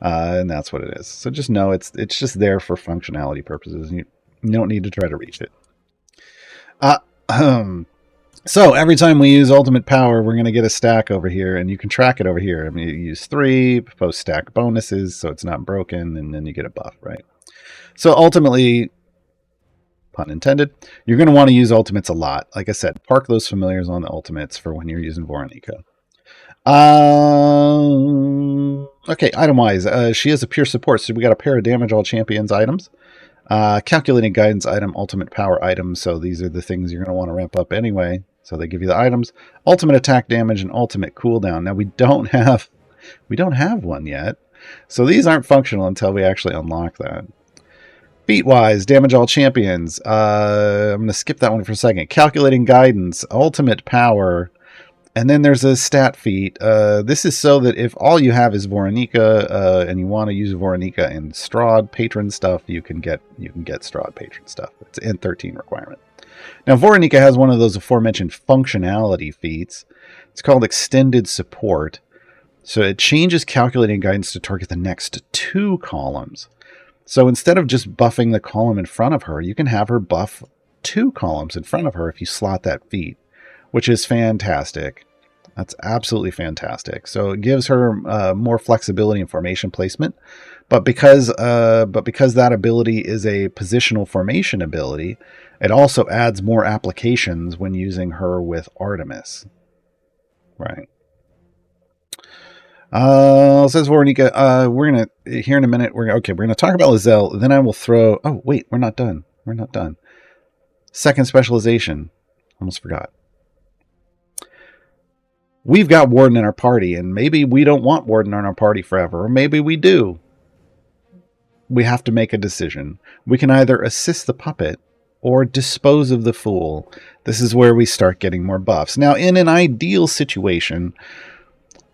[SPEAKER 2] And that's what it is. So just know it's just there for functionality purposes. You don't need to try to reach it. So every time we use ultimate power, we're going to get a stack over here, and you can track it over here. I mean, you use 3 post-stack bonuses, so it's not broken, and then you get a buff, right? So ultimately, pun intended, you're going to want to use ultimates a lot. Like I said, park those familiars on the ultimates for when you're using Voronika. Okay, item-wise, she has a pure support, so we got a pair of damage all champions items. Calculating guidance item, ultimate power item. So these are the things you're going to want to ramp up anyway. So they give you the items, ultimate attack damage, and ultimate cooldown. Now we don't have one yet, so these aren't functional until we actually unlock that. Feat wise, damage all champions. I'm going to skip that one for a second. Calculating guidance, ultimate power, and then there's a stat feat. This is so that if all you have is Voronika and you want to use Voronika in Strahd patron stuff, you can get Strahd patron stuff. It's an N13 requirement. Now Voronika has one of those aforementioned functionality feats. It's called extended support. So it changes calculating guidance to target the next 2 columns. So instead of just buffing the column in front of her, you can have her buff 2 columns in front of her if you slot that feat, which is fantastic. That's absolutely fantastic. So it gives her more flexibility in formation placement, but because that ability is a positional formation ability, it also adds more applications when using her with Artemis. Right. Says Voronika, we're gonna here in a minute. We're gonna talk about Lae'zel. Then I will throw. Oh wait, we're not done. Second specialization. Almost forgot. We've got Warden in our party, and maybe we don't want Warden in our party forever, or maybe we do. We have to make a decision. We can either assist the puppet or dispose of the fool. This is where we start getting more buffs. Now, in an ideal situation,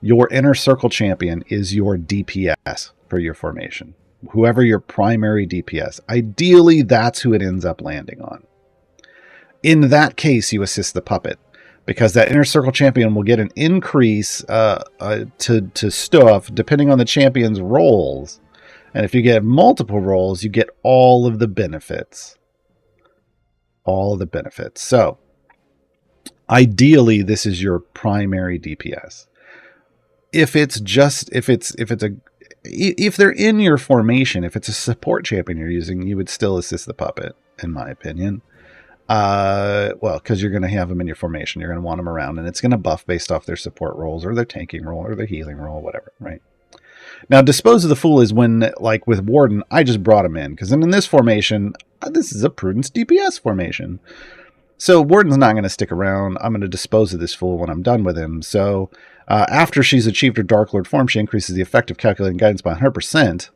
[SPEAKER 2] your inner circle champion is your DPS for your formation. Whoever your primary DPS. Ideally, that's who it ends up landing on. In that case, you assist the puppet, because that inner circle champion will get an increase to stuff depending on the champion's roles. And if you get multiple roles, you get all of the benefits. All of the benefits. So, ideally, this is your primary DPS. If they're in your formation, if it's a support champion you're using, you would still assist the puppet, in my opinion. Because you're going to have them in your formation. You're going to want them around, and it's going to buff based off their support roles, or their tanking role, or their healing role, whatever, right? Now, Dispose of the Fool is when, like with Warden, I just brought him in, because in this formation, this is a Prudence DPS formation. So Warden's not going to stick around. I'm going to dispose of this fool when I'm done with him. So after she's achieved her Dark Lord form, she increases the effect of calculating guidance by 100%.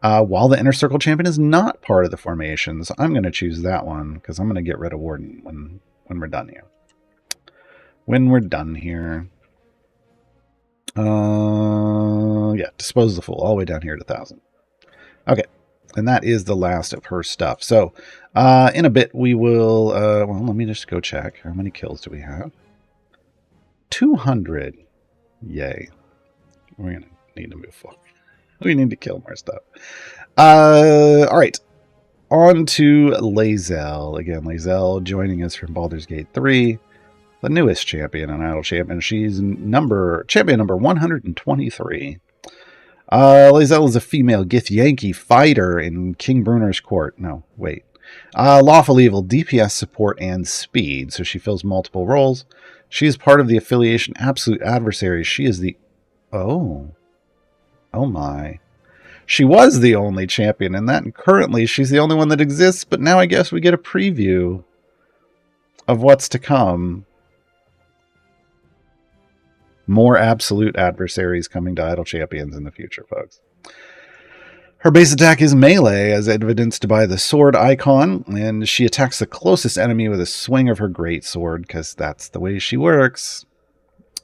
[SPEAKER 2] While the Inner Circle champion is not part of the formation. So I'm going to choose that one, because I'm going to get rid of Warden when we're done here. Yeah, Dispose of the Fool, all the way down here to 1,000. Okay, and that is the last of her stuff. So, in a bit we will, well, let me just go check. How many kills do we have? 200. Yay. We're going to need to move forward. We need to kill more stuff. Alright. On to Lae'zel. Again, Lae'zel joining us from Baldur's Gate 3. The newest champion and idol champion. She's champion number 123. Lae'zel is a female Githyanki fighter in King Brunor's court. No, wait. Lawful evil, DPS support, and speed. So she fills multiple roles. She is part of the affiliation Absolute Adversaries. She is the... Oh my. She was the only champion in that, and currently she's the only one that exists, but now I guess we get a preview of what's to come. More Absolute Adversaries coming to Idle Champions in the future, folks. Her base attack is melee, as evidenced by the sword icon, and she attacks the closest enemy with a swing of her greatsword, because that's the way she works.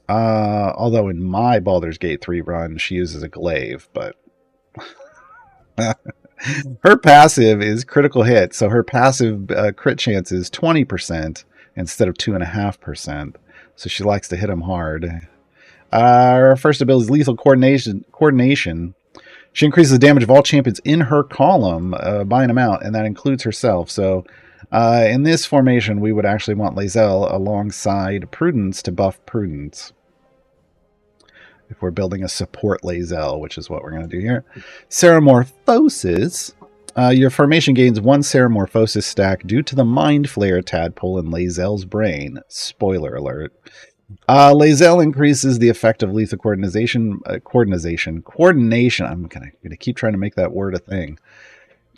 [SPEAKER 2] Although in my Baldur's Gate 3 run, she uses a glaive, but... her passive is critical hit, so her passive crit chance is 20% instead of 2.5%, so she likes to hit them hard. Her first ability is Lethal Coordination. She increases the damage of all champions in her column by an amount, and that includes herself. So in this formation, we would actually want Lae'zel alongside Prudence to buff Prudence. If we're building a support Lae'zel, which is what we're going to do here. Ceramorphosis. Your formation gains 1 Ceramorphosis stack due to the Mind Flare tadpole in Lae'zel's brain. Spoiler alert. Lae'zel increases the effect of lethal coordination. I'm going to keep trying to make that word a thing.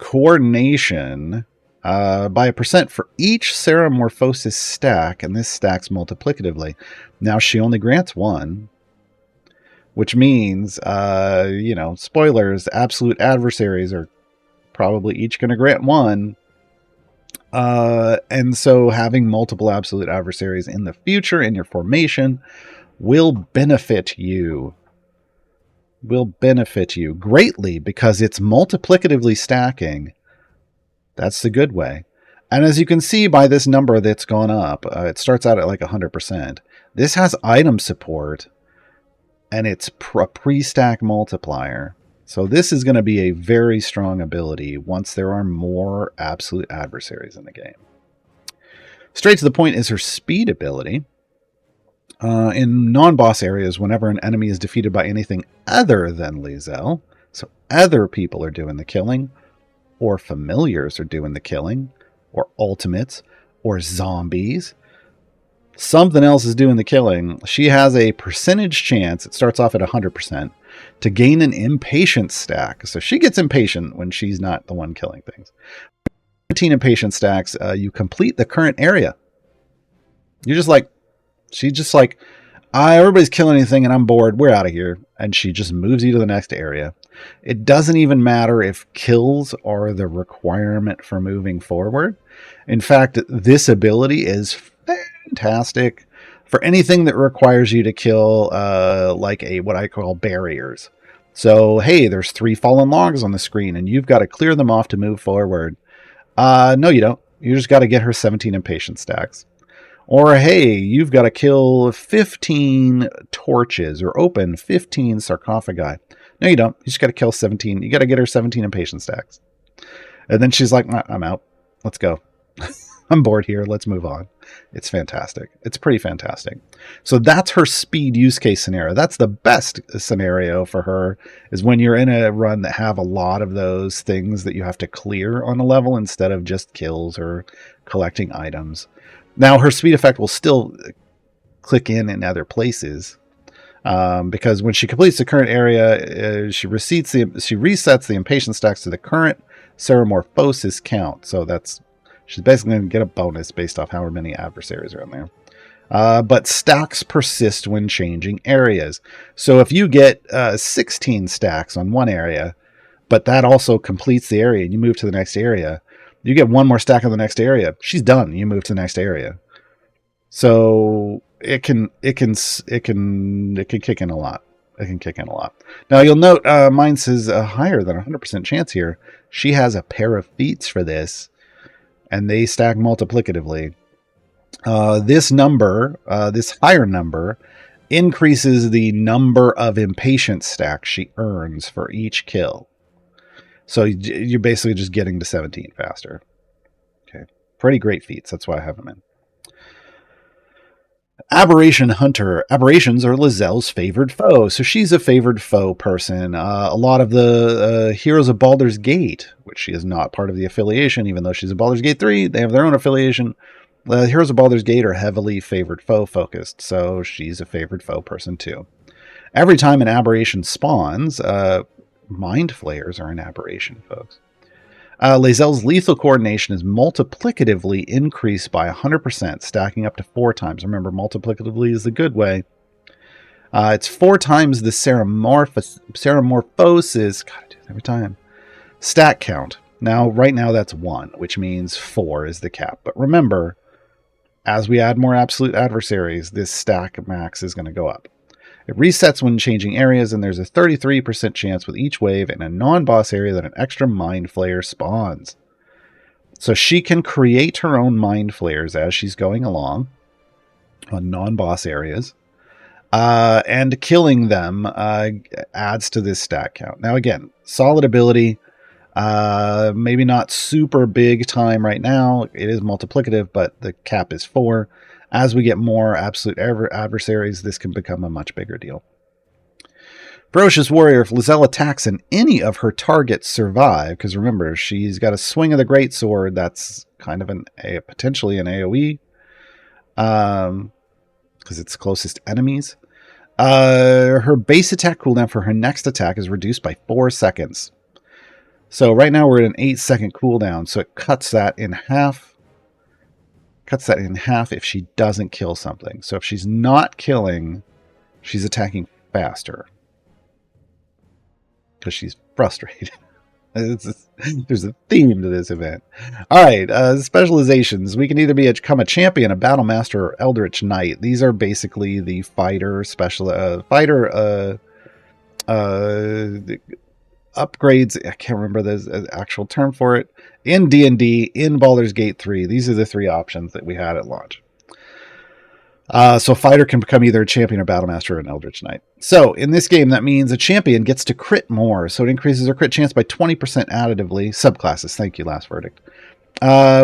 [SPEAKER 2] coordination by a percent for each Ceramorphosis stack, and this stacks multiplicatively. Now she only grants one, which means, spoilers, absolute adversaries are probably each going to grant one. And so having multiple absolute adversaries in the future in your formation will benefit you. Will benefit you greatly because it's multiplicatively stacking. That's the good way. And as you can see by this number that's gone up, it starts out at like 100%. This has item support, and it's a pre-stack multiplier. So this is going to be a very strong ability once there are more absolute adversaries in the game. Straight to the point is her speed ability. In non-boss areas, whenever an enemy is defeated by anything other than Lae'zel, so other people are doing the killing, or familiars are doing the killing, or ultimates, or zombies, something else is doing the killing, she has a percentage chance, it starts off at 100%, to gain an impatience stack. So she gets impatient when she's not the one killing things. 15 impatience stacks, you complete the current area. You're just like, she's just like, everybody's killing anything and I'm bored, we're out of here. And she just moves you to the next area. It doesn't even matter if kills are the requirement for moving forward. In fact, this ability is fantastic for anything that requires you to kill like what I call barriers. So, hey, there's 3 fallen logs on the screen and you've got to clear them off to move forward. No, you don't. You just got to get her 17 impatience stacks. Or, hey, you've got to kill 15 torches or open 15 sarcophagi. No, you don't. You just got to kill 17. You got to get her 17 impatience stacks. And then she's like, I'm out. Let's go. I'm bored here. Let's move on. It's fantastic. It's pretty fantastic. So that's her speed use case scenario. That's the best scenario for her, is when you're in a run that have a lot of those things that you have to clear on a level instead of just kills or collecting items. Now, her speed effect will still click in other places, because when she completes the current area, she resets the impatience stacks to the current Ceramorphosis count. So she's basically going to get a bonus based off however many adversaries are in there. But stacks persist when changing areas. So if you get 16 stacks on one area, but that also completes the area and you move to the next area, you get one more stack in the next area. She's done. You move to the next area. So it can kick in a lot. It can kick in a lot. Now you'll note mine says a higher than 100% chance here. She has a pair of feats for this, and they stack multiplicatively. This number, this higher number, increases the number of impatience stacks she earns for each kill. So you're basically just getting to 17 faster. Okay, pretty great feats. That's why I have them in. Aberration Hunter. Aberrations are Lae'zel's favored foe. So she's a favored foe person. A lot of the heroes of Baldur's Gate, which she is not part of the affiliation, even though she's a Baldur's Gate 3, they have their own affiliation. The heroes of Baldur's Gate are heavily favored foe focused, so she's a favored foe person too. Every time an aberration spawns, Mind Flayers are an aberration, folks. Lae'zel's lethal coordination is multiplicatively increased by 100%, stacking up to 4 times. Remember, multiplicatively is the good way. It's 4 times the Ceramorphosis, God, I do it every time, stack count. Now, right now that's 1, which means 4 is the cap. But remember, as we add more absolute adversaries, this stack max is going to go up. It resets when changing areas, and there's a 33% chance with each wave in a non-boss area that an extra Mind Flayer spawns. So she can create her own Mind Flayers as she's going along on non-boss areas, and killing them adds to this stat count. Now again, solid ability, maybe not super big time right now. It is multiplicative, but the cap is 4. As we get more absolute adversaries, this can become a much bigger deal. Ferocious Warrior. If Lae'zel attacks and any of her targets survive, because remember, she's got a swing of the greatsword, that's kind of potentially an AoE, because it's closest enemies. Her base attack cooldown for her next attack is reduced by 4 seconds. So right now we're at an 8-second cooldown, so it cuts that in half. Cuts that in half if she doesn't kill something. So if she's not killing, she's attacking faster. Because she's frustrated. There's a theme to this event. All right, specializations. We can either become a champion, a battle master, or eldritch knight. These are basically the fighter upgrades. I can't remember the actual term for it in D&D in Baldur's Gate 3. These are the three options that we had at launch. So fighter can become either a champion or battle master or an eldritch knight. So in this game, that means a champion gets to crit more. So it increases her crit chance by 20% additively. Subclasses, thank you, last verdict.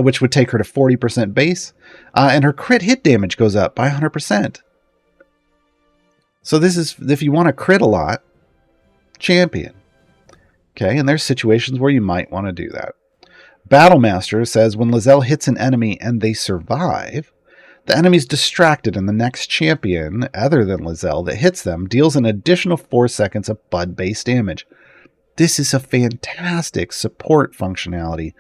[SPEAKER 2] Which would take her to 40% base. And her crit hit damage goes up by 100%. So this is, if you want to crit a lot, champion. Okay, and there's situations where you might want to do that. Battle Master says when Lae'zel hits an enemy and they survive, the enemy's distracted and the next champion, other than Lae'zel, that hits them deals an additional 4 seconds of bud-based damage. This is a fantastic support functionality.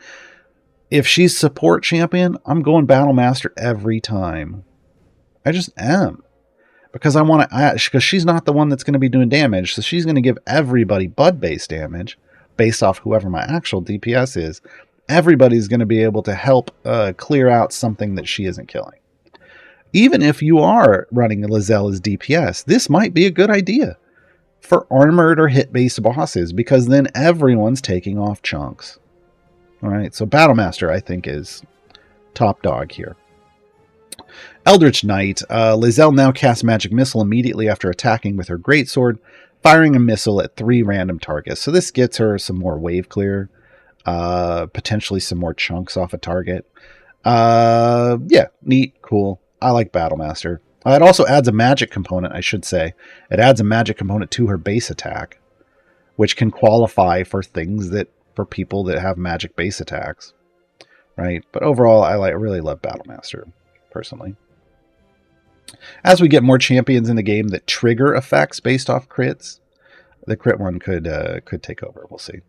[SPEAKER 2] If she's support champion, I'm going Battle Master every time. I just am. Because I want to, because she's not the one that's going to be doing damage, so she's going to give everybody bud-based damage based off whoever my actual DPS is. Everybody's going to be able to help clear out something that she isn't killing. Even if you are running Lae'zel as DPS, this might be a good idea for armored or hit-based bosses, because then everyone's taking off chunks. All right, so Battle Master, I think, is top dog here. Eldritch Knight. Lae'zel now casts Magic Missile immediately after attacking with her greatsword, firing a missile at 3 random targets. So this gets her some more wave clear, potentially some more chunks off a target. Yeah, neat, cool. I like Battle Master. It also adds a magic component, I should say. It adds a magic component to her base attack, which can qualify for things that, for people that have magic base attacks, right? But overall, I really love Battle Master, personally. As we get more champions in the game that trigger effects based off crits, the crit one could take over. We'll see.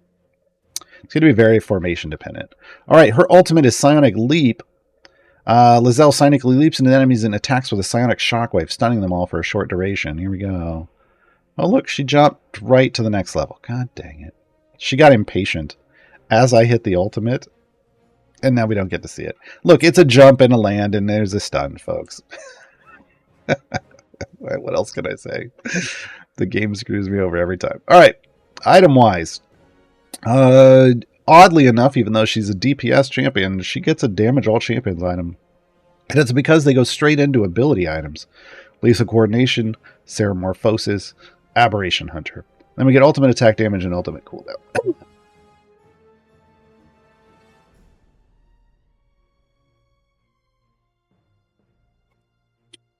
[SPEAKER 2] It's going to be very formation dependent. All right, her ultimate is Psionic Leap. Lae'zel psionically leaps into enemies and attacks with a psionic shockwave, stunning them all for a short duration. Here we go. Oh, look, she jumped right to the next level. God dang it. She got impatient as I hit the ultimate, and now we don't get to see it. Look, it's a jump and a land, and there's a stun, folks. What else can I say? The game screws me over every time. All right, item-wise. Oddly enough, even though she's a DPS champion, she gets a Damage All Champions item. And it's because they go straight into ability items. Lae'zel Coordination, Ceramorphosis, Aberration Hunter. Then we get ultimate attack damage and ultimate cooldown.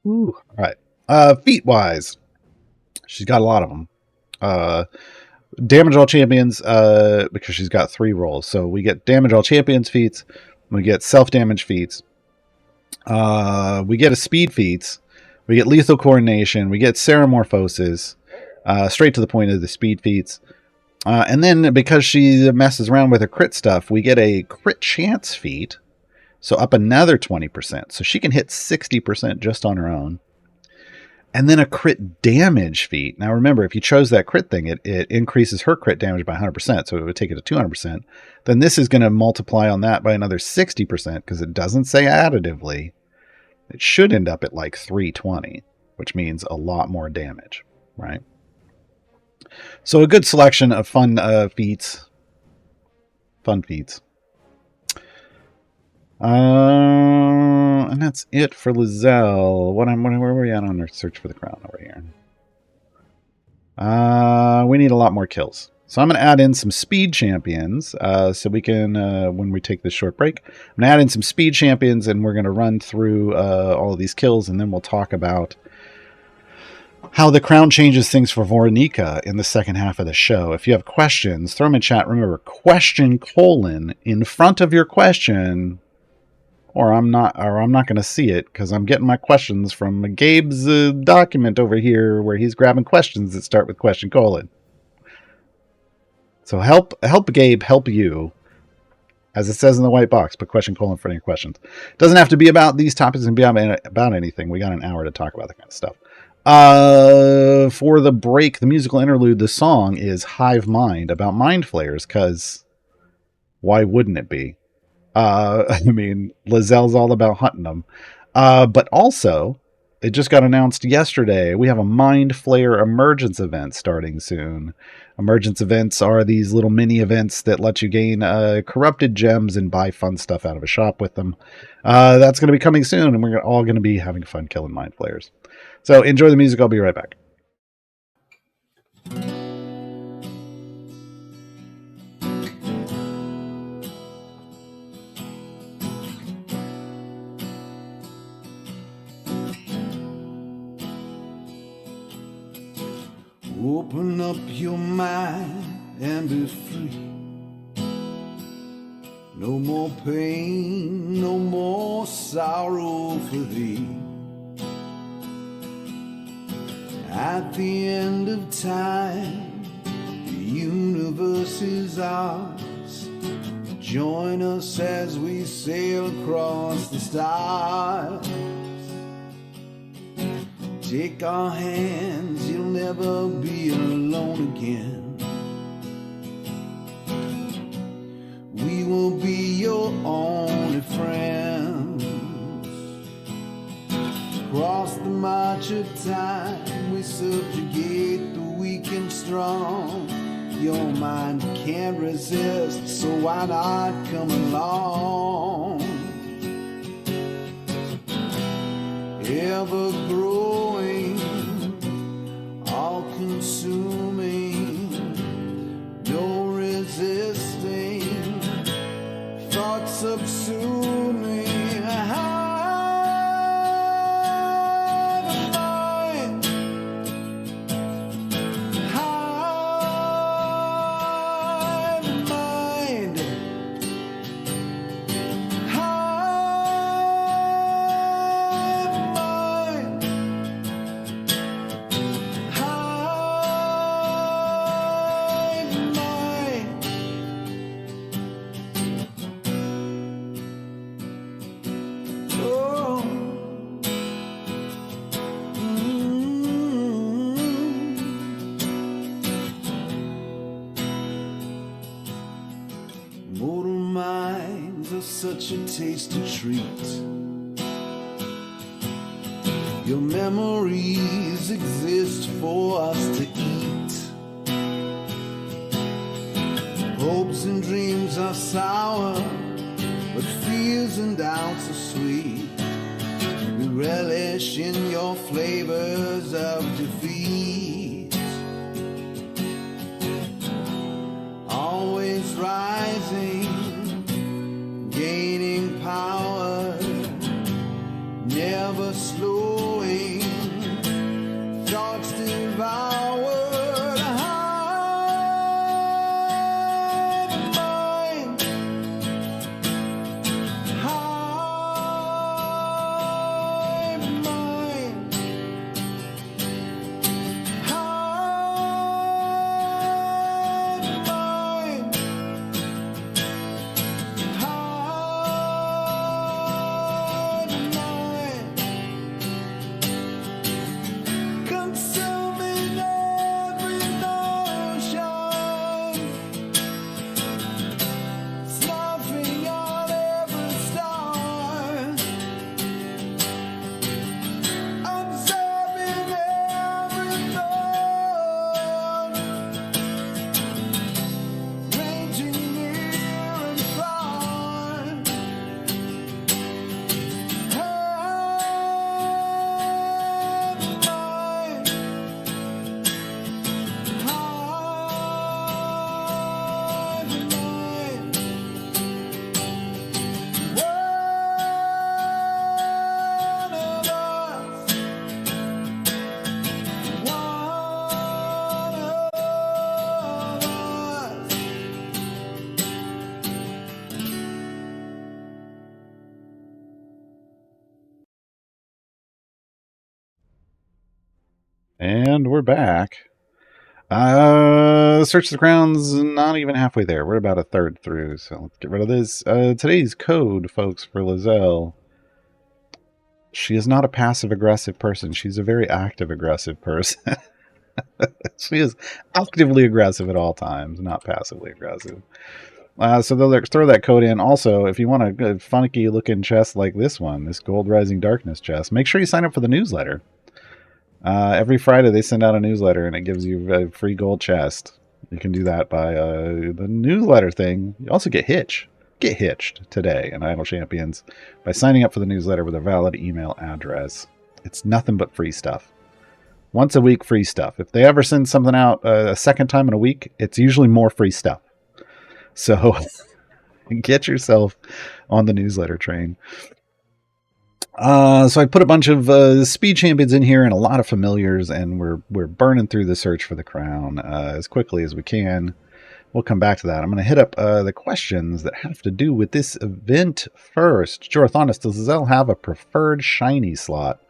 [SPEAKER 2] Ooh, all right. Feat-wise, she's got a lot of them. Damage All Champions, because she's got 3 rolls. So we get Damage All Champions feats, we get self-damage feats, we get a speed feats, we get lethal coordination, we get Ceramorphosis, straight to the point of the speed feats. And then because she messes around with her crit stuff, we get a crit chance feat, so up another 20%. So she can hit 60% just on her own. And then a crit damage feat. Now remember, if you chose that crit thing, it increases her crit damage by 100%, so it would take it to 200%. Then this is going to multiply on that by another 60%, because it doesn't say additively. It should end up at like 320, which means a lot more damage, right? So a good selection of fun feats. Fun feats. And that's it for Lae'zel. Where are we at on our search for the crown over here? We need a lot more kills. So I'm going to add in some speed champions, so we can, when we take this short break, I'm going to add in some speed champions, and we're going to run through all of these kills, and then we'll talk about how the crown changes things for Voronika in the second half of the show. If you have questions, throw them in chat. Remember, question : in front of your question, or I'm not going to see it because I'm getting my questions from Gabe's document over here where he's grabbing questions that start with question : So help Gabe help you. As it says in the white box, put question colon in front of your questions. It doesn't have to be about these topics and be about anything. We got an hour to talk about that kind of stuff. For the break, the musical interlude, the song is Hive Mind about mind flayers, because why wouldn't it be? I mean, Lae'zel's all about hunting them. But also, it just got announced yesterday, we have a Mind Flayer emergence event starting soon. Emergence events are these little mini events that let you gain corrupted gems and buy fun stuff out of a shop with them. That's going to be coming soon, and we're all going to be having fun killing Mind Flayers. So enjoy the music. I'll be right back.
[SPEAKER 1] Open up your mind and be free. No more pain, no more sorrow for thee. At the end of time, the universe is ours. Join us as we sail across the stars. Take our hands, you'll never be alone again. We will be your only friends. Across the march of time, we subjugate the weak and strong. Your mind can't resist, so why not come along? Ever growing, all consuming, no resisting, thoughts subsuming. Such a tasty treat. Your memories exist for us to eat. Hopes and dreams are sour, but fears and doubts are sweet. We relish in your flavors of defeat. Always rising, gaining power, never slowing, thoughts devoured.
[SPEAKER 2] And we're back. Search the Crown's not even halfway there. We're about a third through, so let's get rid of this. Today's code, folks, for Lae'zel. She is not a passive-aggressive person. She's a very active-aggressive person. She is actively aggressive at all times, not passively aggressive. So they'll throw that code in. Also, if you want a good, funky-looking chest like this one, this Gold Rising Darkness chest, make sure you sign up for the newsletter. Every Friday they send out a newsletter and it gives you a free gold chest. You can do that by the newsletter thing. You also get hitched today in Idle Champions by signing up for the newsletter with a valid email address. It's nothing but free stuff. Once a week, free stuff. If they ever send something out a second time in a week, it's usually more free stuff. So get yourself on the newsletter train. So I put a bunch of speed champions in here and a lot of familiars, and we're burning through the search for the crown as quickly as we can. We'll come back to that. I'm going to hit up the questions that have to do with this event first. Jorathonis, does Lae'zel have a preferred shiny slot?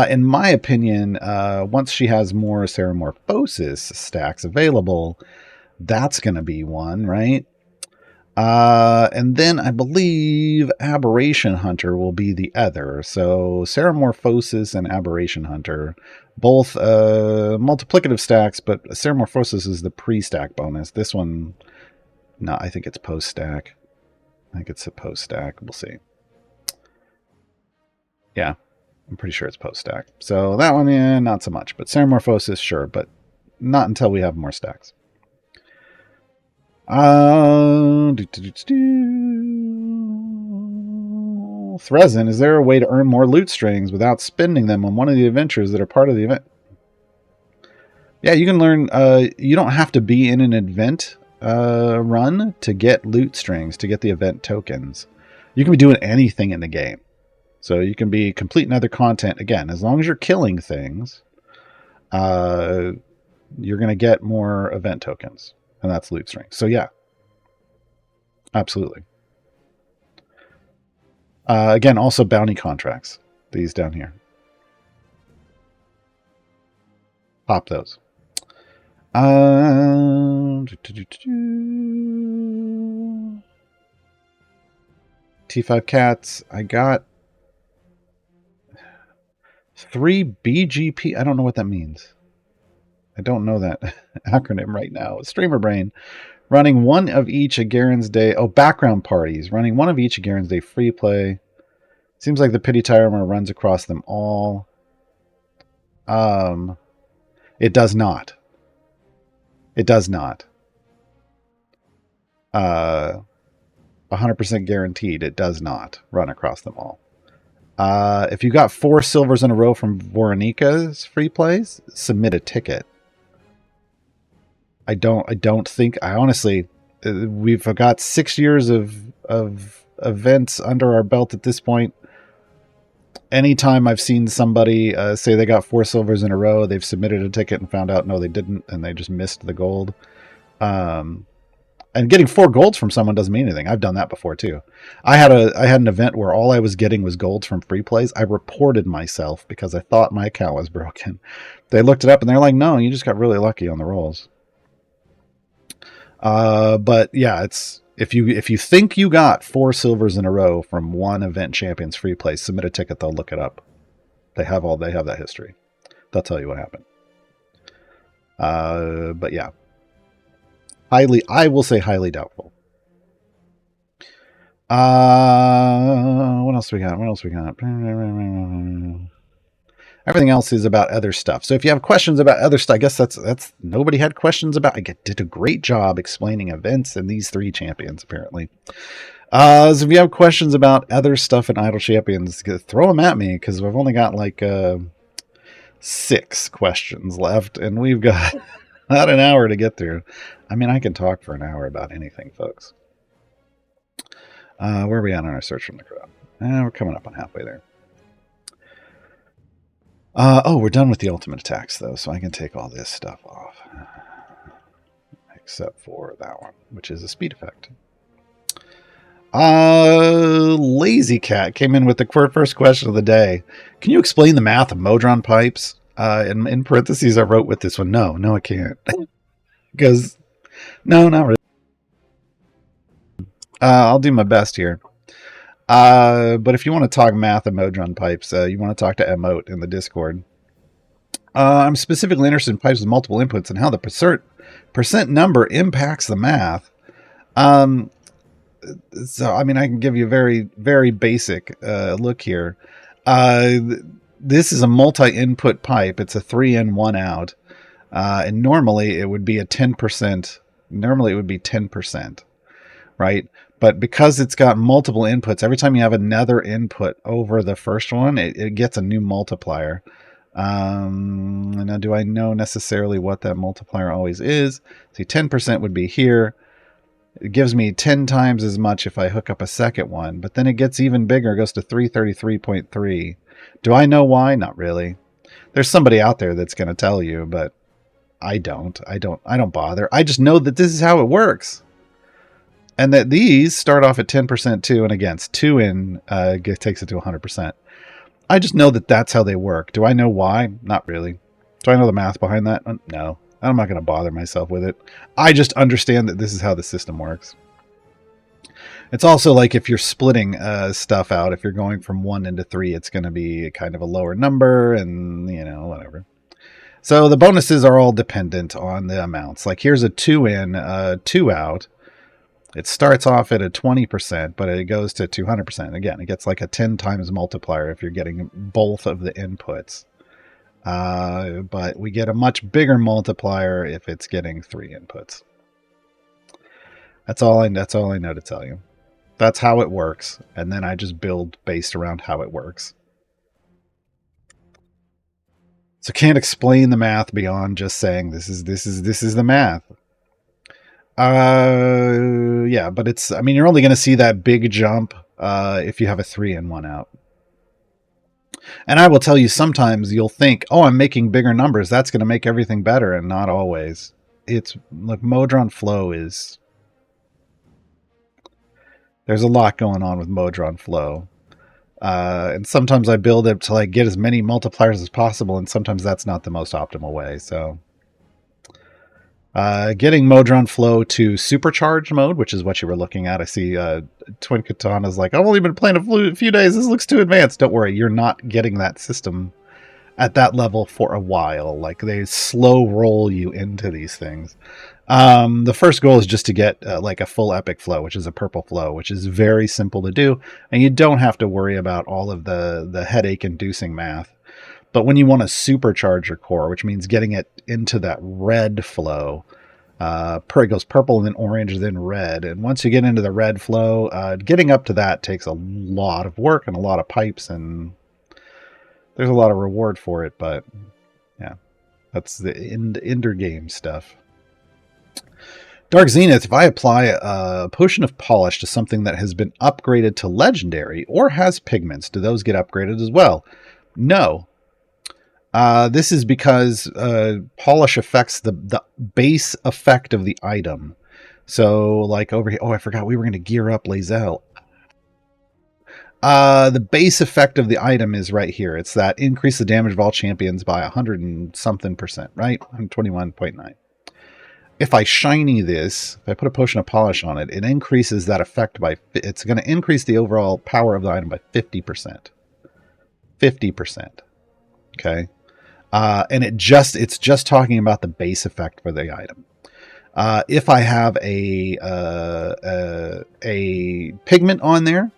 [SPEAKER 2] In my opinion, once she has more Ceramorphosis stacks available, that's going to be one, right? And then I believe Aberration Hunter will be the other. So Ceramorphosis and Aberration Hunter, both multiplicative stacks, but Ceramorphosis is the pre-stack bonus. This one, no, I think it's post-stack. I think it's a post-stack. We'll see. Yeah, I'm pretty sure it's post-stack. So that one, yeah, not so much. But Ceramorphosis, sure, but not until we have more stacks. Threzen, is there a way to earn more loot strings without spending them on one of the adventures that are part of the event? Yeah, you can learn. You don't have to be in an event run to get loot strings, to get the event tokens. You can be doing anything in the game. So you can be completing other content. Again, as long as you're killing things, you're going to get more event tokens. And that's loot strings. So yeah, absolutely. Again, also bounty contracts. These down here. Pop those. T5 cats. I got 3 BGP. I don't know what that means. I don't know that acronym right now. Streamer brain. Running one of each Ahghairon's Day. Oh, background parties. Running one of each Ahghairon's Day free play. Seems like the pity timer runs across them all. It does not. It does not. 100% guaranteed it does not run across them all. If you got 4 silvers in a row from Voronika's free plays, submit a ticket. I don't think, I honestly, we've got 6 years of events under our belt at this point. Anytime I've seen somebody say they got 4 silvers in a row, they've submitted a ticket and found out no, they didn't, and they just missed the gold. And getting 4 golds from someone doesn't mean anything. I've done that before too. I had an event where all I was getting was golds from free plays. I reported myself because I thought my account was broken. They looked it up and they're like, no, you just got really lucky on the rolls. But yeah, it's if you think you got 4 silvers in a row from one event champion's free play, submit a ticket. They'll look it up. They have that history. They'll tell you what happened. But yeah, I will say highly doubtful. What else we got? Everything else is about other stuff. So if you have questions about other stuff, I guess that's nobody had questions about. I did a great job explaining events and these 3 champions, apparently. So if you have questions about other stuff in Idle Champions, throw them at me, because we've only got like 6 questions left, and we've got about an hour to get through. I mean, I can talk for an hour about anything, folks. Where are we at on our search from the crowd? We're coming up on halfway there. We're done with the ultimate attacks, though, so I can take all this stuff off. Except for that one, which is a speed effect. Lazy Cat came in with the first question of the day. Can you explain the math of Modron pipes? In parentheses, I wrote with this one, no, I can't. Because, no, not really. I'll do my best here. But if you want to talk math and Modron pipes, you want to talk to Emote in the Discord. I'm specifically interested in pipes with multiple inputs and how the percent number impacts the math. So, I mean, I can give you a very, very basic look here. This is a multi-input pipe. It's a 3 in, 1 out. And normally it would be a 10%. Normally it would be 10%, right? But because it's got multiple inputs, every time you have another input over the first one, it gets a new multiplier. Now, do I know necessarily what that multiplier always is? See, 10% would be here. It gives me 10 times as much if I hook up a second one, but then it gets even bigger. It goes to 333.3. Do I know why? Not really. There's somebody out there that's going to tell you, but I don't bother. I just know that this is how it works. And that these start off at 10% too, and again, 2 in takes it to 100%. I just know that that's how they work. Do I know why? Not really. Do I know the math behind that? No. I'm not going to bother myself with it. I just understand that this is how the system works. It's also like if you're splitting stuff out, if you're going from 1 into 3, it's going to be kind of a lower number and, whatever. So the bonuses are all dependent on the amounts. Like here's a 2 in, 2 out. It starts off at a 20%, but it goes to 200%. Again, it gets like a 10 times multiplier if you're getting both of the inputs. But we get a much bigger multiplier if it's getting 3 inputs. That's all I know to tell you. That's how it works, and then I just build based around how it works. So can't explain the math beyond just saying this is the math. Yeah, but you're only going to see that big jump if you have a 3 in, 1 out. And I will tell you, sometimes you'll think, oh, I'm making bigger numbers. That's going to make everything better. And not always. It's like Modron Flow is... There's a lot going on with Modron Flow. And sometimes I build it to like get as many multipliers as possible. And sometimes that's not the most optimal way. So getting Modron Flow to supercharged mode, which is what you were looking at. I see Twin Katana's like, I've only been playing a few days. This looks too advanced. Don't worry. You're not getting that system at that level for a while. Like they slow roll you into these things. The first goal is just to get like a full epic flow, which is a purple flow, which is very simple to do. And you don't have to worry about all of the headache inducing math. But when you want to supercharge your core, which means getting it into that red flow, it goes purple and then orange and then red. And once you get into the red flow, getting up to that takes a lot of work and a lot of pipes, and there's a lot of reward for it. But yeah, that's the ender game stuff. Dark Zenith, if I apply a potion of polish to something that has been upgraded to legendary or has pigments, do those get upgraded as well? No. This is because polish affects the base effect of the item. So, like over here, I forgot we were going to gear up Lae'zel. The base effect of the item is right here. It's that increase the damage of all champions by 100 and something %, right? 121.9. If I shiny this, if I put a potion of polish on it, it increases that effect by, it's going to increase the overall power of the item by 50%. 50%. Okay. And it's just talking about the base effect for the item. If I have a pigment on there,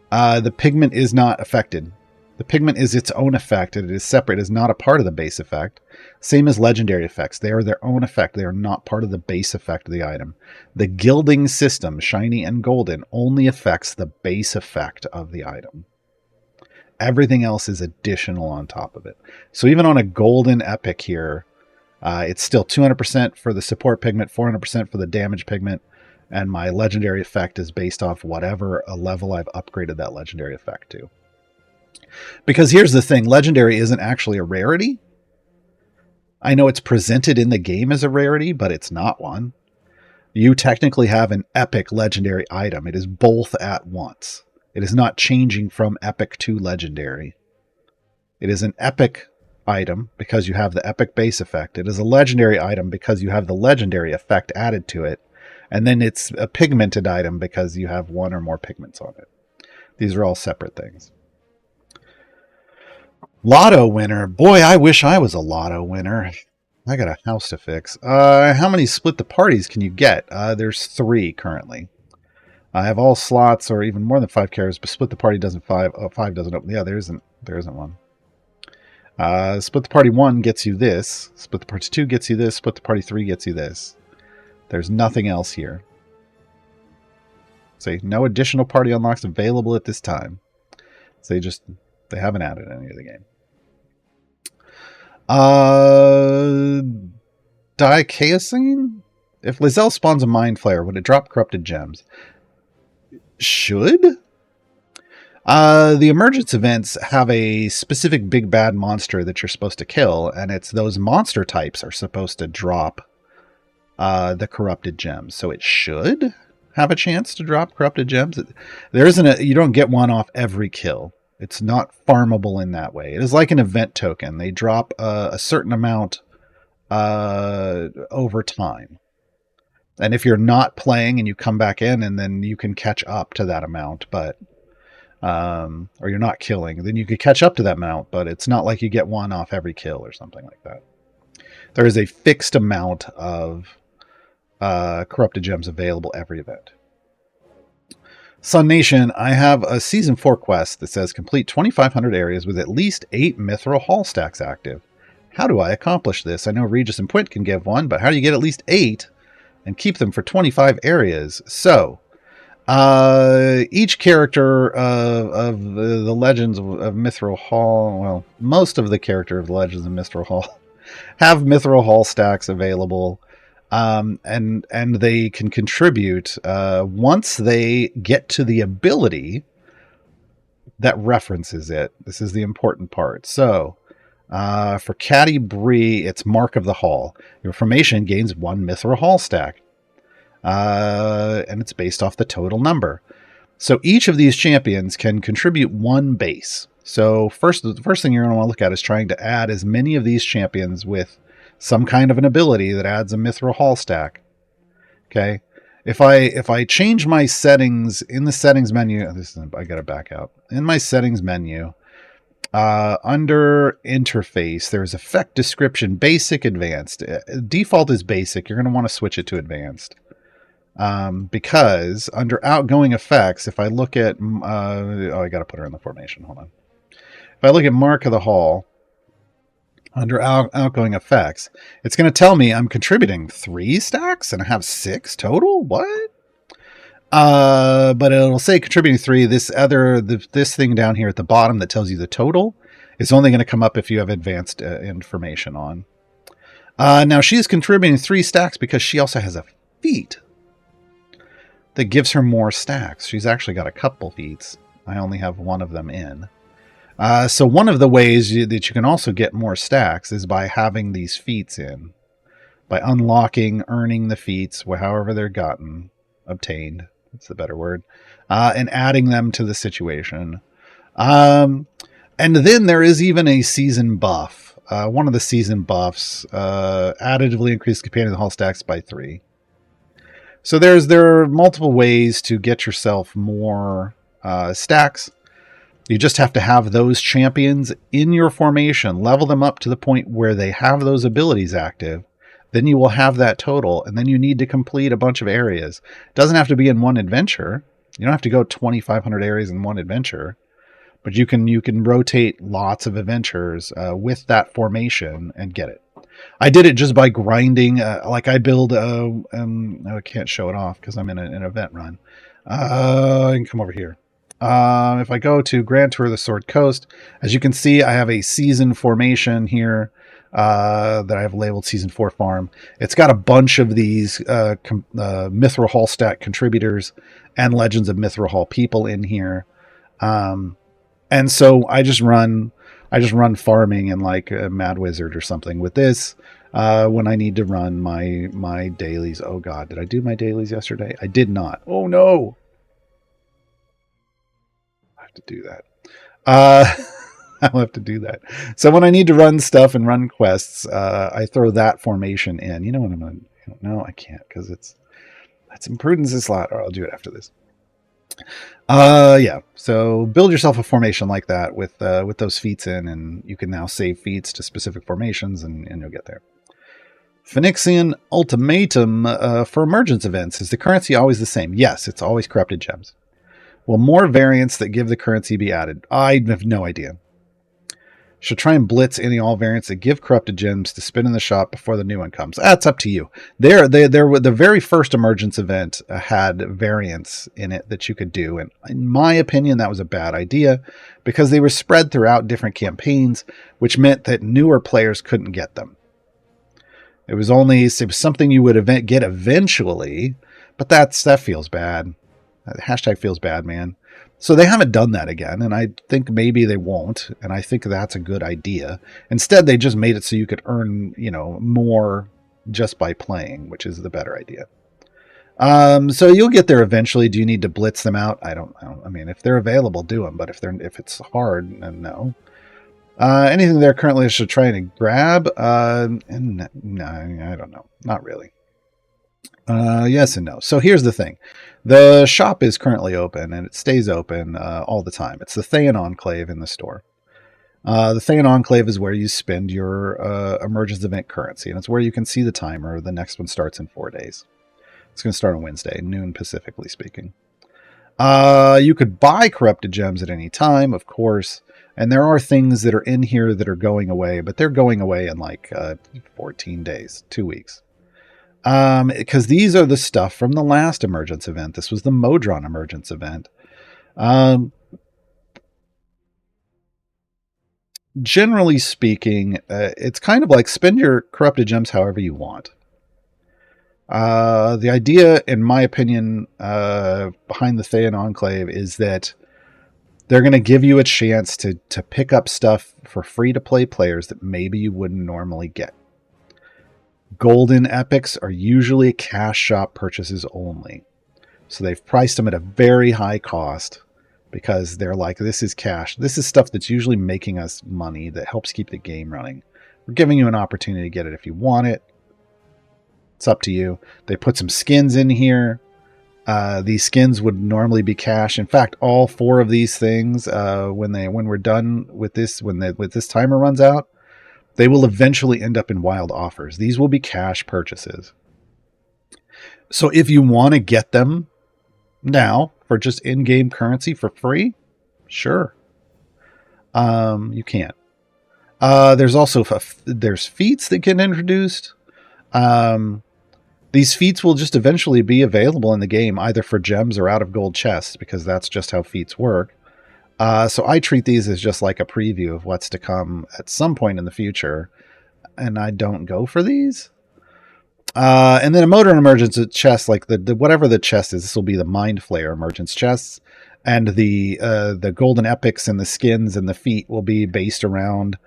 [SPEAKER 2] the pigment is not affected. The pigment is its own effect. It is separate. It is not a part of the base effect. Same as legendary effects. They are their own effect. They are not part of the base effect of the item. The gilding system, shiny and golden, only affects the base effect of the item. Everything else is additional on top of it. So even on a golden epic here, it's still 200% for the support pigment, 400% for the damage pigment, and my legendary effect is based off whatever a level I've upgraded that legendary effect to. Because here's the thing, legendary isn't actually a rarity. I know it's presented in the game as a rarity, but it's not one. You technically have an epic legendary item. It is both at once. It is not changing from epic to legendary. It is an epic item because you have the epic base effect. It is a legendary item because you have the legendary effect added to it. And then it's a pigmented item because you have one or more pigments on it. These are all separate things. Lotto winner. Boy, I wish I was a lotto winner. I got a house to fix. How many split the parties can you get? There's 3 currently. I have all slots or even more than 5 characters, but split the party doesn't 5. Oh, 5 doesn't open. Yeah, there isn't one. Split the party 1 gets you this. Split the party 2 gets you this. Split the party 3 gets you this. There's nothing else here. Say no additional party unlocks available at this time. So they haven't added any of the game. Dichaosine? If Lae'zel spawns a mind flayer, would it drop corrupted gems? Should? The emergence events have a specific big bad monster that you're supposed to kill, and it's those monster types are supposed to drop the corrupted gems. So it should have a chance to drop corrupted gems. You don't get one off every kill. It's not farmable in that way. It is like an event token. They drop a certain amount over time. And if you're not playing and you come back in, and then you can catch up to that amount, but or you're not killing, then you could catch up to that amount, but it's not like you get one off every kill or something like that. There is a fixed amount of corrupted gems available every event. Sun Nation, I have a Season 4 quest that says complete 2,500 areas with at least 8 Mithril Hall stacks active. How do I accomplish this? I know Regis and Puint can give one, but how do you get at least 8 and keep them for 25 areas? So, each character of the Legends of Mithril Hall, well, most of the character of the Legends of Mithril Hall have Mithril Hall stacks available. And they can contribute once they get to the ability that references it. This is the important part. So, for Catti Bree, it's Mark of the Hall. Your formation gains 1 Mithril Hall stack, and it's based off the total number. So each of these champions can contribute 1 base. So the first thing you're going to want to look at is trying to add as many of these champions with some kind of an ability that adds a Mithril Hall stack. Okay. If I change my settings in the settings menu, I gotta back out. In my settings menu, under interface, there's effect description, basic, advanced. Default is basic. You're going to want to switch it to advanced. Because under outgoing effects, if I look at, I got to put her in the formation. Hold on. If I look at Mark of the Hall, under outgoing effects, it's going to tell me I'm contributing 3 stacks and I have 6 total. What? But it'll say contributing 3. This thing down here at the bottom that tells you the total is only going to come up if you have advanced information on. Now she's contributing 3 stacks because she also has a feat that gives her more stacks. She's actually got a couple feats. I only have one of them in. So one of the ways that you can also get more stacks is by having these feats in. By unlocking, earning the feats, however they're obtained. That's the better word. And adding them to the situation. And then there is even a season buff. One of the season buffs additively increases companion hall stacks by 3. So there are multiple ways to get yourself more stacks. You just have to have those champions in your formation, level them up to the point where they have those abilities active. Then you will have that total, and then you need to complete a bunch of areas. It doesn't have to be in one adventure. You don't have to go 2,500 areas in one adventure, but you can rotate lots of adventures with that formation and get it. I did it just by grinding. Like I build. I can't show it off because I'm in an event run. I can come over here. If I go to Grand Tour of the Sword Coast, as you can see, I have a season formation here that I have labeled Season 4 Farm. It's got a bunch of these Mithril Hall stack contributors and Legends of Mithril Hall people in here. And so I just run farming in like a Mad Wizard or something with this when I need to run my dailies. Oh God, did I do my dailies yesterday? I did not. Oh no. To do that. I'll have to do that. So when I need to run stuff and run quests, I throw that formation in. You know what I'm going to... No, I can't because that's imprudence is slot. Or I'll do it after this. Yeah. So build yourself a formation like that with those feats in, and you can now save feats to specific formations, and you'll get there. Phoenixian Ultimatum for emergence events. Is the currency always the same? Yes, it's always corrupted gems. Will more variants that give the currency be added? I have no idea. Should try and blitz any all variants that give corrupted gems to spin in the shop before the new one comes. That's up to you. The very first emergence event had variants in it that you could do, and in my opinion, that was a bad idea because they were spread throughout different campaigns, which meant that newer players couldn't get them. It was something you would get eventually, but that feels bad. Hashtag feels bad, man. So they haven't done that again, and I think maybe they won't, and I think that's a good idea. Instead, they just made it so you could earn, more just by playing, which is the better idea. So you'll get there eventually. Do you need to blitz them out? I don't know. I mean, if they're available, do them, but if it's hard, then no. Anything there currently I should try and grab? No, I don't know. Not really. Yes and no. So here's the thing. The shop is currently open, and it stays open all the time. It's the Thayan Enclave in the store. The Thayan Enclave is where you spend your emergence event currency, and it's where you can see the timer. The next one starts in 4 days. It's going to start on Wednesday, noon Pacifically speaking. You could buy corrupted gems at any time, of course, and there are things that are in here that are going away, but they're going away in like 14 days, 2 weeks. Because these are the stuff from the last emergence event. This was the Modron emergence event. Generally speaking, it's kind of like spend your corrupted gems however you want. The idea, in my opinion, behind the Thayan Enclave is that they're going to give you a chance to pick up stuff for free-to-play players that maybe you wouldn't normally get. Golden epics are usually cash shop purchases only. So they've priced them at a very high cost because they're like, this is cash. This is stuff that's usually making us money that helps keep the game running. We're giving you an opportunity to get it if you want it. It's up to you. They put some skins in here. These skins would normally be cash. In fact, all 4 of these things, when we're done with this, when this timer runs out, they will eventually end up in wild offers. These will be cash purchases. So if you want to get them now for just in-game currency for free, sure. You can. There's also there's feats that get introduced. These feats will just eventually be available in the game, either for gems or out of gold chests, because that's just how feats work. So I treat these as just like a preview of what's to come at some point in the future, and I don't go for these. And then a Modron emergence chest, like the whatever the chest is, this will be the Mind Flayer emergence chests, and the golden epics and the skins and the feat will be based around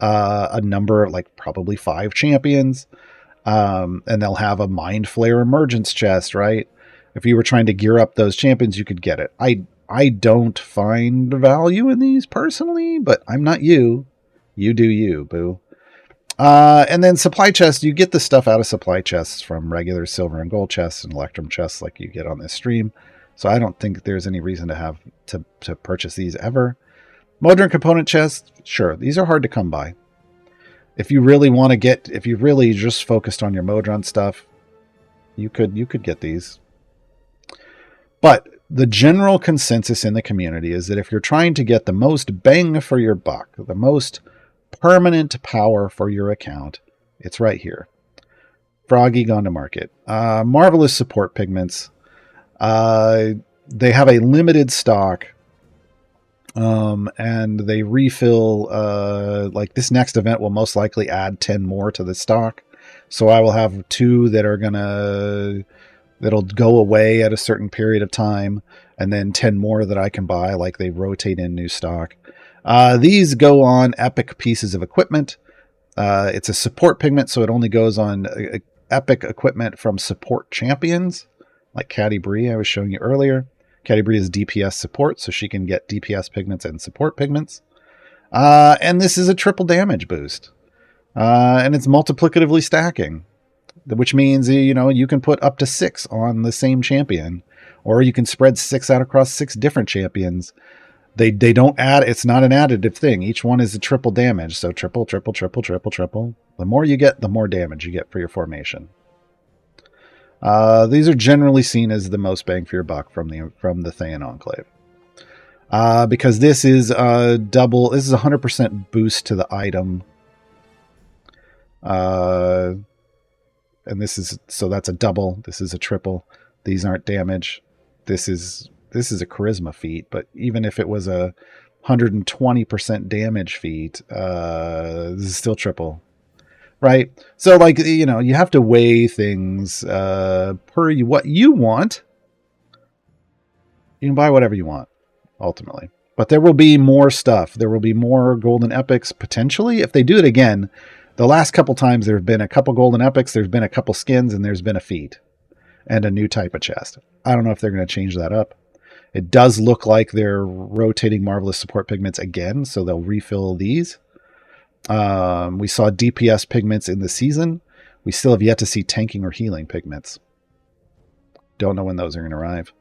[SPEAKER 2] a number, like probably 5 champions, and they'll have a Mind Flayer emergence chest, right? If you were trying to gear up those champions, you could get it. I don't find value in these personally, but I'm not you. You do you, boo. And then supply chests, you get the stuff out of supply chests from regular silver and gold chests and electrum chests like you get on this stream. So I don't think there's any reason to have to purchase these ever. Modron component chests, sure, these are hard to come by. If you really just focused on your Modron stuff, you could get these. But the general consensus in the community is that if you're trying to get the most bang for your buck, the most permanent power for your account, it's right here. Froggy gone to market. Marvelous support pigments. They have a limited stock, and they refill. Like this next event will most likely add 10 more to the stock. So I will have 2 that are that'll go away at a certain period of time, and then 10 more that I can buy, like they rotate in new stock. These go on epic pieces of equipment. It's a support pigment, so it only goes on epic equipment from support champions, like Caddy Bree I was showing you earlier. Caddy Bree is DPS support, so she can get DPS pigments and support pigments. And this is a triple damage boost. And it's multiplicatively stacking, which means, you can put up to 6 on the same champion, or you can spread 6 out across 6 different champions. They don't add, it's not an additive thing. Each one is a triple damage. So triple, triple, triple, triple, triple. The more you get, the more damage you get for your formation. These are generally seen as the most bang for your buck from the Thayan Enclave. Because this is a 100% boost to the item. And so that's a double. This is a triple. These aren't damage. This is a charisma feat, but even if it was a 120% damage feat, this is still triple. Right? So, you have to weigh things per what you want. You can buy whatever you want, ultimately. But there will be more stuff. There will be more golden epics, potentially. If they do it again, the last couple times there have been a couple golden epics, there's been a couple skins, and there's been a feat. And a new type of chest. I don't know if they're going to change that up. It does look like they're rotating Marvelous Support Pigments again, so they'll refill these. We saw DPS pigments in the season. We still have yet to see tanking or healing pigments. Don't know when those are going to arrive.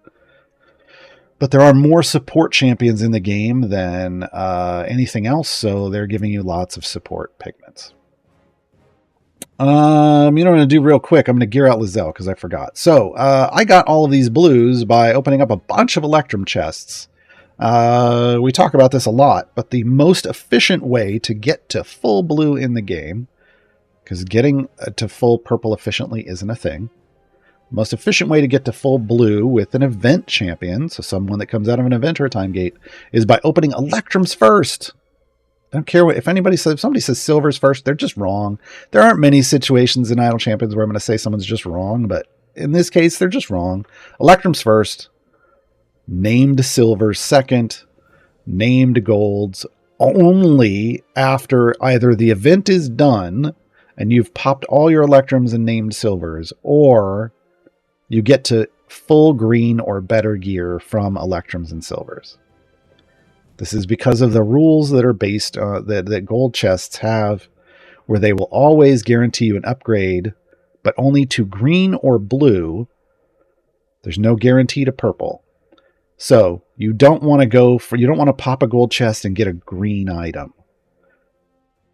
[SPEAKER 2] But there are more support champions in the game than anything else, so they're giving you lots of support pigments. What I'm going to do real quick, I'm going to gear out Lae'zel because I forgot. So I got all of these blues by opening up a bunch of Electrum chests. We talk about this a lot, but the most efficient way to get to full blue in the game, because getting to full purple efficiently isn't a thing. Most efficient way to get to full blue with an event champion, so someone that comes out of an event or a time gate, is by opening Electrums first. I don't care if somebody says silvers first, they're just wrong. There aren't many situations in Idle Champions where I'm going to say someone's just wrong, but in this case, they're just wrong. Electrums first, named silvers second, named golds only after either the event is done and you've popped all your Electrums and named silvers, or you get to full green or better gear from Electrums and silvers. This is because of the rules that are based that gold chests have, where they will always guarantee you an upgrade, but only to green or blue. There's no guarantee to purple. So you don't want to pop a gold chest and get a green item.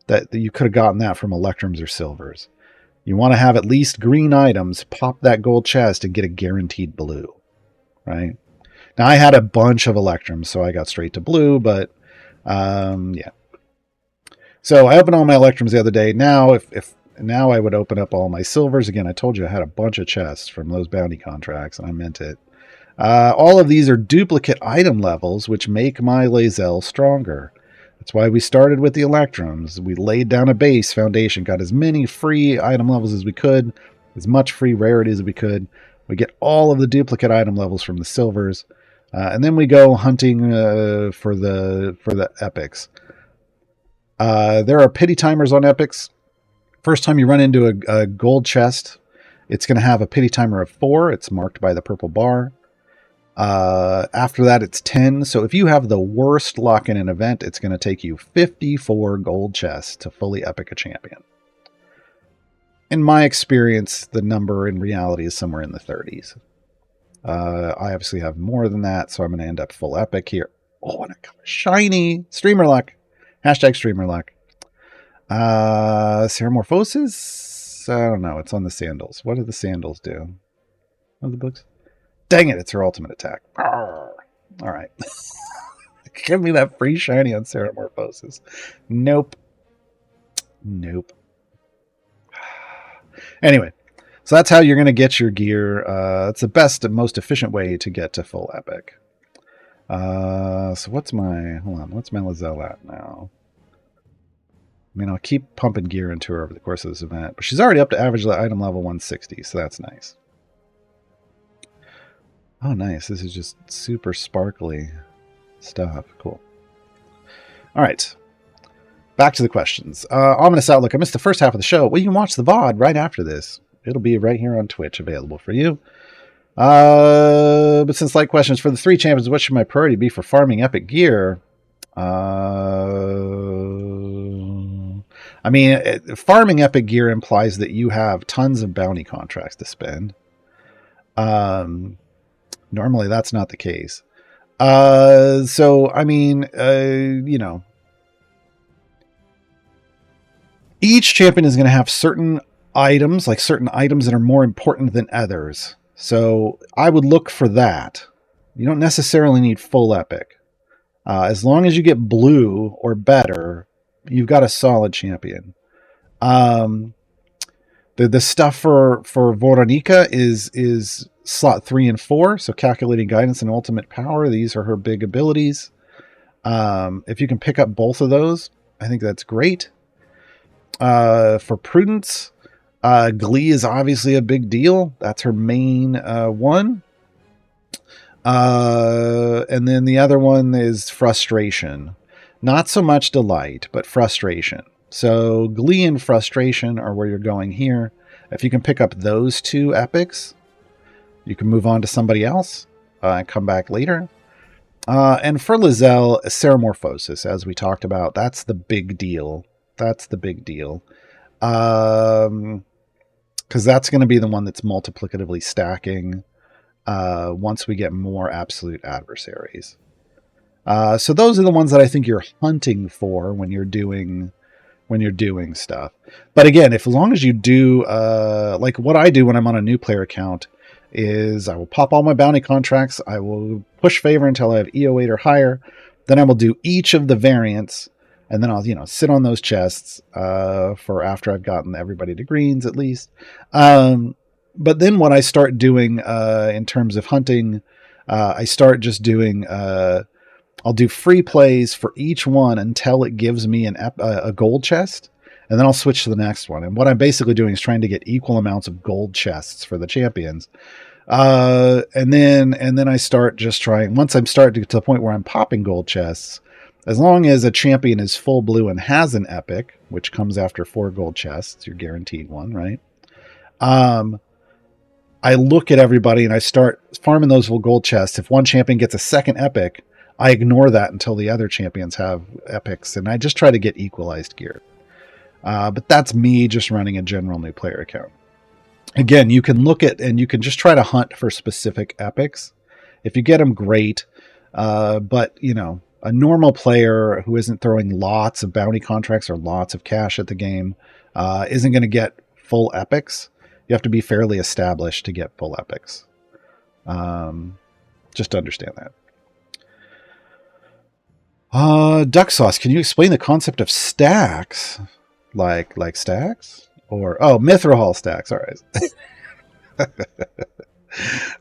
[SPEAKER 2] That you could have gotten that from Electrums or silvers. You want to have at least green items, pop that gold chest and get a guaranteed blue, right? Now, I had a bunch of Electrums, so I got straight to blue, but yeah. So I opened all my Electrums the other day. Now, now I would open up all my silvers. Again, I told you I had a bunch of chests from those bounty contracts, and I meant it. All of these are duplicate item levels, which make my Lae'zel stronger. That's why we started with the Electrums. We laid down a base foundation, got as many free item levels as we could, as much free rarity as we could. We get all of the duplicate item levels from the silvers. And then we go hunting for the epics. There are pity timers on epics. First time you run into a gold chest, it's going to have a pity timer of 4. It's marked by the purple bar. After that, it's 10. So if you have the worst luck in an event, it's going to take you 54 gold chests to fully epic a champion. In my experience, the number in reality is somewhere in the 30s. I obviously have more than that, so I'm going to end up full epic here. Oh, and I got a shiny streamer luck. Hashtag streamer luck. Ceramorphosis? I don't know. It's on the sandals. What do the sandals do? What are the books? Dang it, it's her ultimate attack. Arrgh. All right. Give me that free shiny on Ceramorphosis. Nope. Anyway. So that's how you're going to get your gear. It's the best and most efficient way to get to full epic. So what's my Lae'zel at now? I mean, I'll keep pumping gear into her over the course of this event, but she's already up to average item level 160, so that's nice. Oh, nice. This is just super sparkly stuff. Cool. All right. Back to the questions. Ominous Outlook. I missed the first half of the show. Well, you can watch the VOD right after this. It'll be right here on Twitch available for you. But since like questions for the 3 champions, what should my priority be for farming epic gear? I mean, farming epic gear implies that you have tons of bounty contracts to spend. Normally that's not the case. So I mean, you know, each champion is going to have certain items, like certain items that are more important than others. So I would look for that. You don't necessarily need full epic. As long as you get blue or better, you've got a solid champion. The stuff for Voronika is slot 3 and 4, so calculating guidance and ultimate power. These are her big abilities. If you can pick up both of those, I think that's great. For prudence, Glee is obviously a big deal. That's her main one. And then the other one is frustration. Not so much delight, but frustration. So Glee and frustration are where you're going here. If you can pick up those two epics, you can move on to somebody else and come back later. And for Lae'zel, Ceramorphosis, as we talked about, that's the big deal. That's the big deal. Because that's going to be the one that's multiplicatively stacking once we get more absolute adversaries. So those are the ones that I think you're hunting for when you're doing stuff. But again, as long as you do like what I do when I'm on a new player account is I will pop all my bounty contracts, I will push favor until I have EO8 or higher, then I will do each of the variants, and then I'll sit on those chests for after I've gotten everybody to greens at least. But then what I start doing in terms of hunting, I start just doing I'll do free plays for each one until it gives me a gold chest, and then I'll switch to the next one. And what I'm basically doing is trying to get equal amounts of gold chests for the champions. And then I start just trying, once I'm starting to get to the point where I'm popping gold chests, as long as a champion is full blue and has an epic, which comes after 4 gold chests, you're guaranteed one, right? I look at everybody and I start farming those gold chests. If one champion gets a second epic, I ignore that until the other champions have epics, and I just try to get equalized gear. But that's me just running a general new player account. Again, you can look at and you can just try to hunt for specific epics. If you get them, great. But, a normal player who isn't throwing lots of bounty contracts or lots of cash at the game isn't going to get full epics. You have to be fairly established to get full epics. Just to understand that. Duck Sauce, can you explain the concept of stacks? Like stacks? Or, Mithril stacks, alright.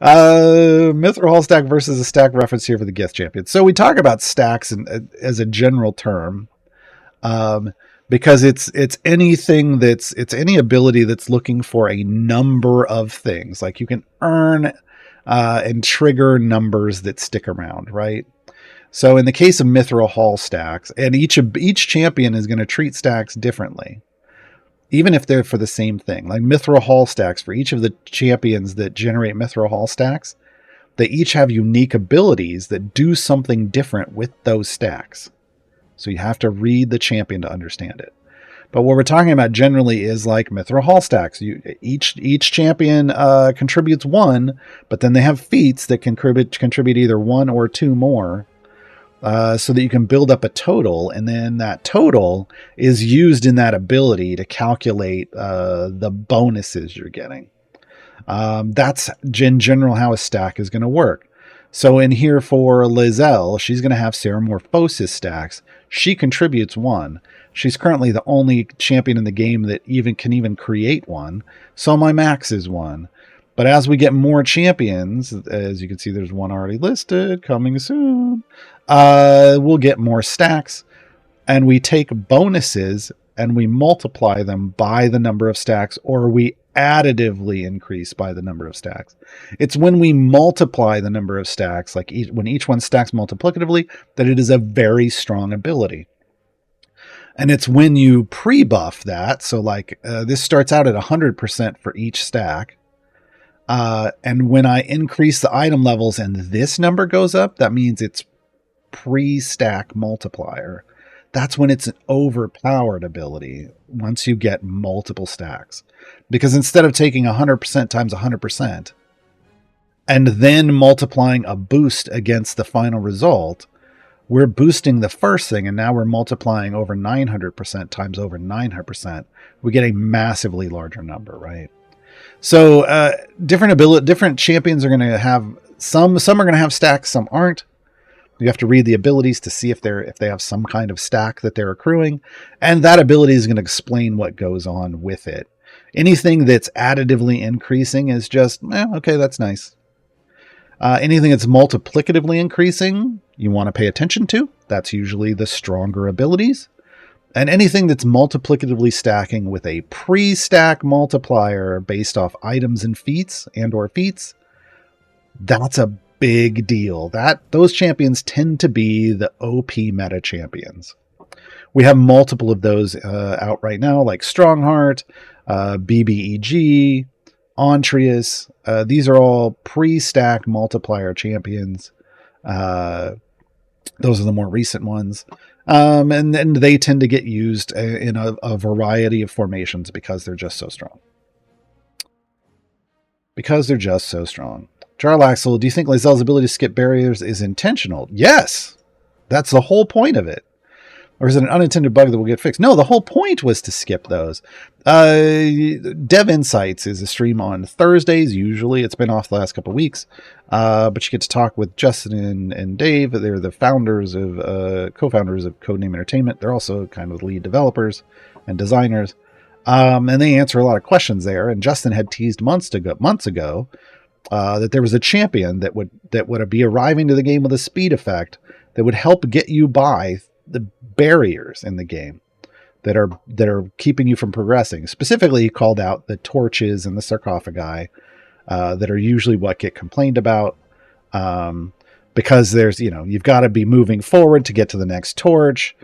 [SPEAKER 2] Mithril stack versus a stack reference here for the Gith champion. So we talk about stacks as a general term, because it's anything it's any ability that's looking for a number of things. Like you can earn and trigger numbers that stick around, right? So in the case of Mithril stacks, and each champion is going to treat stacks differently, even if they're for the same thing. Like Mithril stacks, for each of the champions that generate Mithril stacks, they each have unique abilities that do something different with those stacks. So you have to read the champion to understand it. But what we're talking about generally is like Mithril stacks. Each champion contributes 1, but then they have feats that contribute either 1 or 2 more. So that you can build up a total, and then that total is used in that ability to calculate the bonuses you're getting. That's in general how a stack is going to work. So in here for Lae'zel, she's going to have Ceramorphosis stacks. She contributes 1. She's currently the only champion in the game that can create 1. So my max is 1. But as we get more champions, as you can see, there's one already listed, coming soon. We'll get more stacks, and we take bonuses and we multiply them by the number of stacks, or we additively increase by the number of stacks. It's when we multiply the number of stacks, like when each one stacks multiplicatively, that it is a very strong ability. And it's when you pre-buff that, so like this starts out at 100% for each stack. And when I increase the item levels and this number goes up, that means it's pre-stack multiplier. That's when it's an overpowered ability once you get multiple stacks. Because instead of taking 100% times 100% and then multiplying a boost against the final result, we're boosting the first thing, and now we're multiplying over 900% times over 900%. We get a massively larger number, right? So different champions are going to have some are going to have stacks, some aren't. You have to read the abilities to see if they have some kind of stack that they're accruing, and that ability is going to explain what goes on with it. Anything that's additively increasing is just, okay, that's nice. Anything that's multiplicatively increasing, you want to pay attention to. That's usually the stronger abilities. And anything that's multiplicatively stacking with a pre-stack multiplier based off items and feats, that's a big deal. Those champions tend to be the OP meta champions. We have multiple of those out right now, like Strongheart, BBEG, Ontreus. These are all pre-stack multiplier champions. Those are the more recent ones. And they tend to get used in a variety of formations because they're just so strong. Lae'zel, do you think Lae'zel's ability to skip barriers is intentional? Yes. That's the whole point of it. Or is it an unintended bug that will get fixed? No, the whole point was to skip those. Dev Insights is a stream on Thursdays. Usually it's been off the last couple of weeks. But you get to talk with Justin and Dave. They're the co-founders of Codename Entertainment. They're also kind of the lead developers and designers. And they answer a lot of questions there. And Justin had teased months ago that there was a champion that would be arriving to the game with a speed effect that would help get you by the barriers in the game that are keeping you from progressing. Specifically, he called out the torches and the sarcophagi that are usually what get complained about, because you've got to be moving forward to get to the next torch.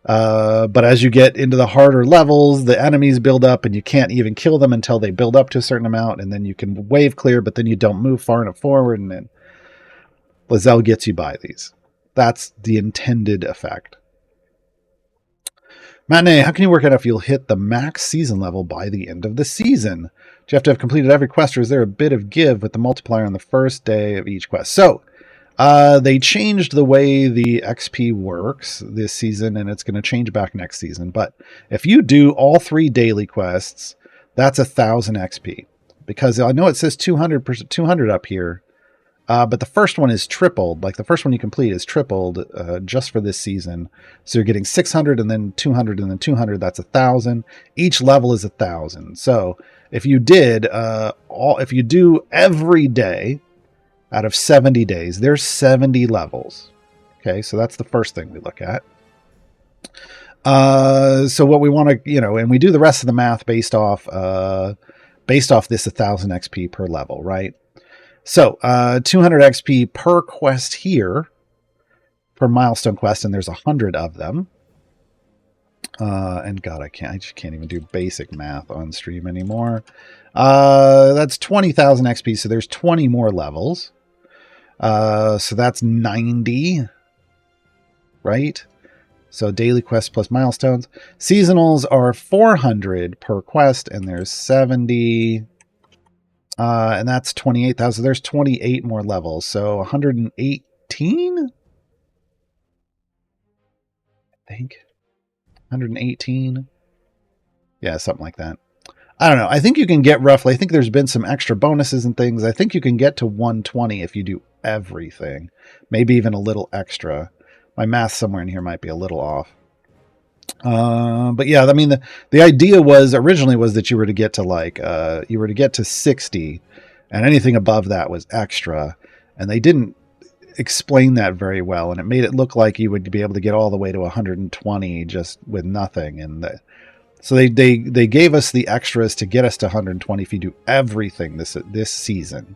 [SPEAKER 2] But as you get into the harder levels, the enemies build up and you can't even kill them until they build up to a certain amount, and then you can wave clear, but then you don't move far enough forward, and then Lae'zel gets you by these. That's the intended effect. Matinee, how can you work out if you'll hit the max season level by the end of the season? Do you have to have completed every quest, or is there a bit of give with the multiplier on the first day of each quest? So, they changed the way the XP works this season, and it's going to change back next season. But if you do all 3 daily quests, that's 1,000 XP. Because I know it says 200 up here, but the first one is tripled. Like the first one you complete is tripled just for this season. So you're getting 600 and then 200 and then 200. That's 1,000. Each level is 1,000. So if you do every day out of 70 days, there's 70 levels. Okay, so that's the first thing we look at. So what we want to, and we do the rest of the math based off this 1,000 XP per level, right? So 200 XP per quest here, per milestone quest, and there's 100 of them. And God, I just can't even do basic math on stream anymore. That's 20,000 XP, so there's 20 more levels. So that's 90, right? So daily quests plus milestones. Seasonals are 400 per quest, and there's 70. And that's 28,000. There's 28 more levels. So 118? I think. 118. Yeah, something like that. I don't know. I think you can get roughly, I think there's been some extra bonuses and things. I think you can get to 120 if you do everything. Maybe even a little extra. My math somewhere in here might be a little off. But yeah, I mean, the idea originally was that you were to get to 60, and anything above that was extra. And they didn't explain that very well, and it made it look like you would be able to get all the way to 120 just with nothing. And so they gave us the extras to get us to 120 if you do everything this season.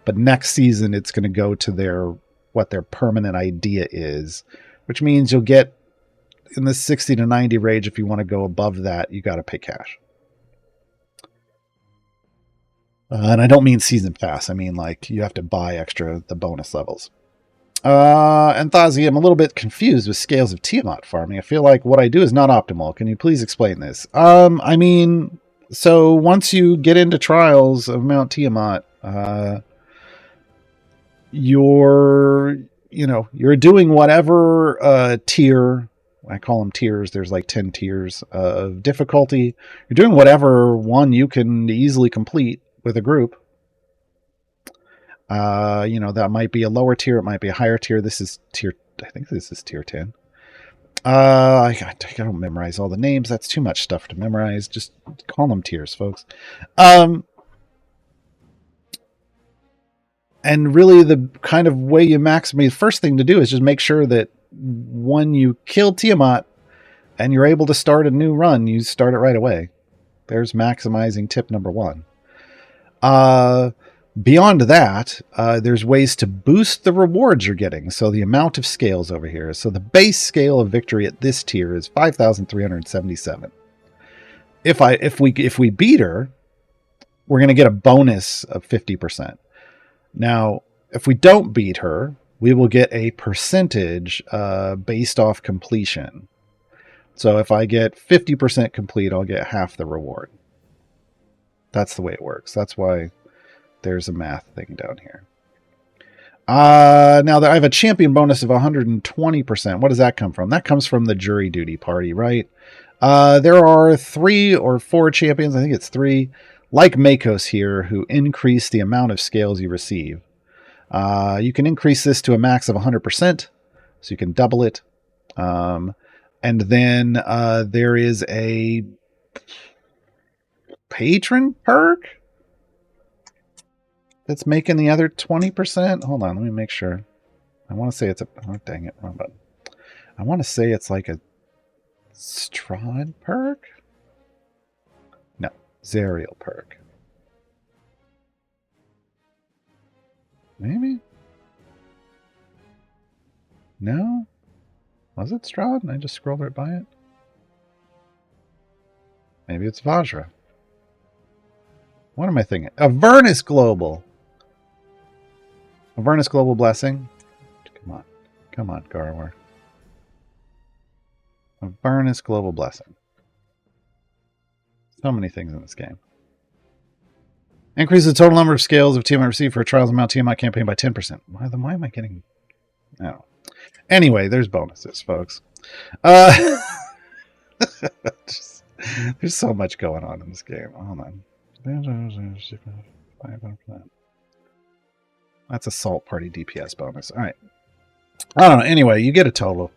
[SPEAKER 2] But next season it's going to go to what their permanent idea is, which means you'll get in the 60 to 90 range. If you want to go above that, you got to pay cash. And I don't mean season pass. I mean, like, you have to buy the bonus levels. Anthazi, I'm a little bit confused with scales of Tiamat farming. I feel like what I do is not optimal. Can you please explain this? I mean, so once you get into trials of Mount Tiamat, you're doing whatever tier, I call them tiers, there's like 10 tiers of difficulty. You're doing whatever one you can easily complete with a group. That might be a lower tier, it might be a higher tier. This is tier, I think this is tier 10. I don't memorize all the names. That's too much stuff to memorize. Just call them tiers, folks. And really the kind of way you maximize, the first thing to do is just make sure that when you kill Tiamat and you're able to start a new run, you start it right away. There's maximizing tip number 1. Beyond that, there's ways to boost the rewards you're getting. So the amount of scales over here. So the base scale of victory at this tier is 5,377. If we beat her, we're going to get a bonus of 50%. Now, if we don't beat her, we will get a percentage based off completion. So if I get 50% complete, I'll get half the reward. That's the way it works. That's why there's a math thing down here. Now I have a champion bonus of 120%. What does that come from? That comes from the jury duty party, right? There are 3 or 4 champions, I think it's 3, like Makos here, who increase the amount of scales you receive. You can increase this to a max of 100%, so you can double it. And then there is a patron perk that's making the other 20%. Hold on, let me make sure. I want to say it's a... Oh, dang it, wrong button. I want to say it's like a Strahd perk? No, Zariel perk. Maybe? No? Was it Strahd and I just scrolled right by it? Maybe it's Vajra. What am I thinking? Avernus Global! Avernus Global Blessing. Come on. Come on, Gaarawarr. Avernus Global Blessing. So many things in this game. Increase the total number of scales of Tiamat received for a Trials of Mount Tiamat campaign by 10%. Why am I getting... Oh. Anyway, there's bonuses, folks. There's so much going on in this game. Hold on. That's a Salt Party DPS bonus. All right. I don't know. Anyway, you get a total.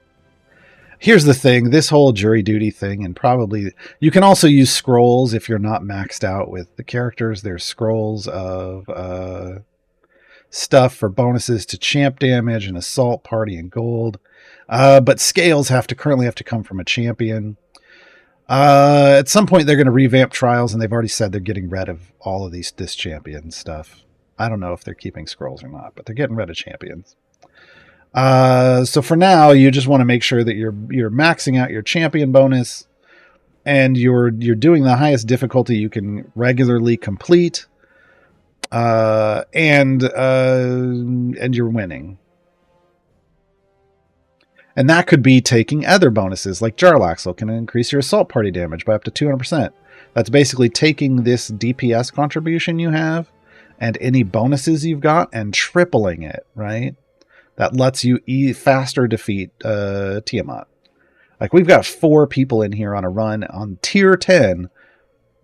[SPEAKER 2] Here's the thing. This whole jury duty thing, and probably... You can also use scrolls if you're not maxed out with the characters. There's scrolls of stuff for bonuses to champ damage and Assault Party and gold. But scales currently have to come from a champion. At some point, they're going to revamp trials, and they've already said they're getting rid of all of this champion stuff. I don't know if they're keeping scrolls or not, but they're getting rid of champions. So for now, you just want to make sure that you're maxing out your champion bonus, and you're doing the highest difficulty you can regularly complete, and you're winning. And that could be taking other bonuses, like Lae'zel can increase your Assault Party damage by up to 200%. That's basically taking this DPS contribution you have and any bonuses you've got and tripling it, right? That lets you faster defeat Tiamat. Like, we've got 4 people in here on a run on tier 10.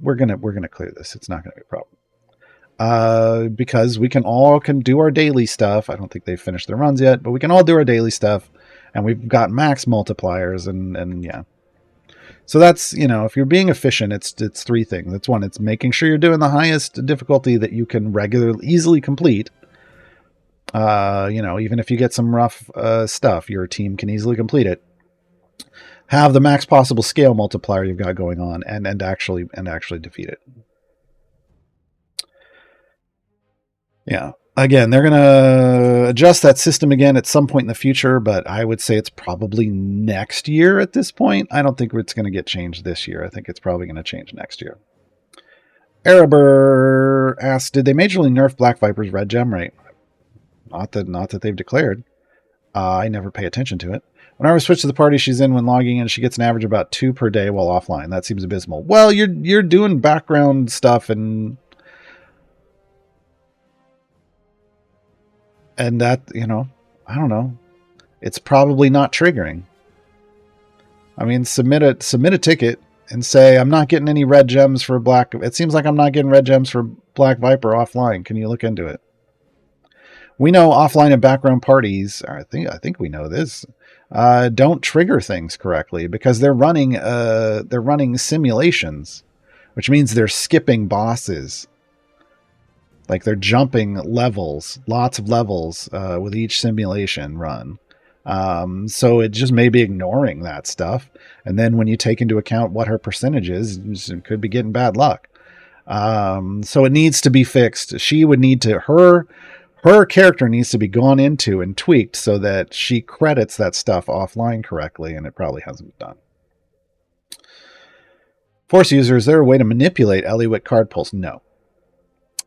[SPEAKER 2] We're gonna clear this. It's not gonna be a problem. Because we can do our daily stuff. I don't think they've finished their runs yet, but we can all do our daily stuff. And we've got max multipliers, and yeah. So that's, if you're being efficient, it's 3 things. That's 1, it's making sure you're doing the highest difficulty that you can easily complete. Even if you get some rough stuff, your team can easily complete it. Have the max possible scale multiplier you've got going on, and actually defeat it. Yeah. Again, they're going to adjust that system again at some point in the future, but I would say it's probably next year at this point. I don't think it's going to get changed this year. I think it's probably going to change next year. Erebor asks, did they majorly nerf Black Viper's red gem rate? Not that they've declared. I never pay attention to it. Whenever I switch to the party she's in when logging in, she gets an average of about 2 per day while offline. That seems abysmal. Well, you're doing background stuff and that, I don't know. It's probably not triggering. I mean, submit a ticket and say, I'm not getting any red gems for Black. It seems like I'm not getting red gems for Black Viper offline. Can you look into it? We know offline and background parties, I think we know this, don't trigger things correctly because they're running simulations, which means they're skipping bosses. Like they're jumping levels, lots of levels with each simulation run. So it just may be ignoring that stuff. And then when you take into account what her percentage is, it could be getting bad luck. So it needs to be fixed. She would need to, her character needs to be gone into and tweaked so that she credits that stuff offline correctly, and it probably hasn't been done. Force user, is there a way to manipulate Eliwick card pulls? No.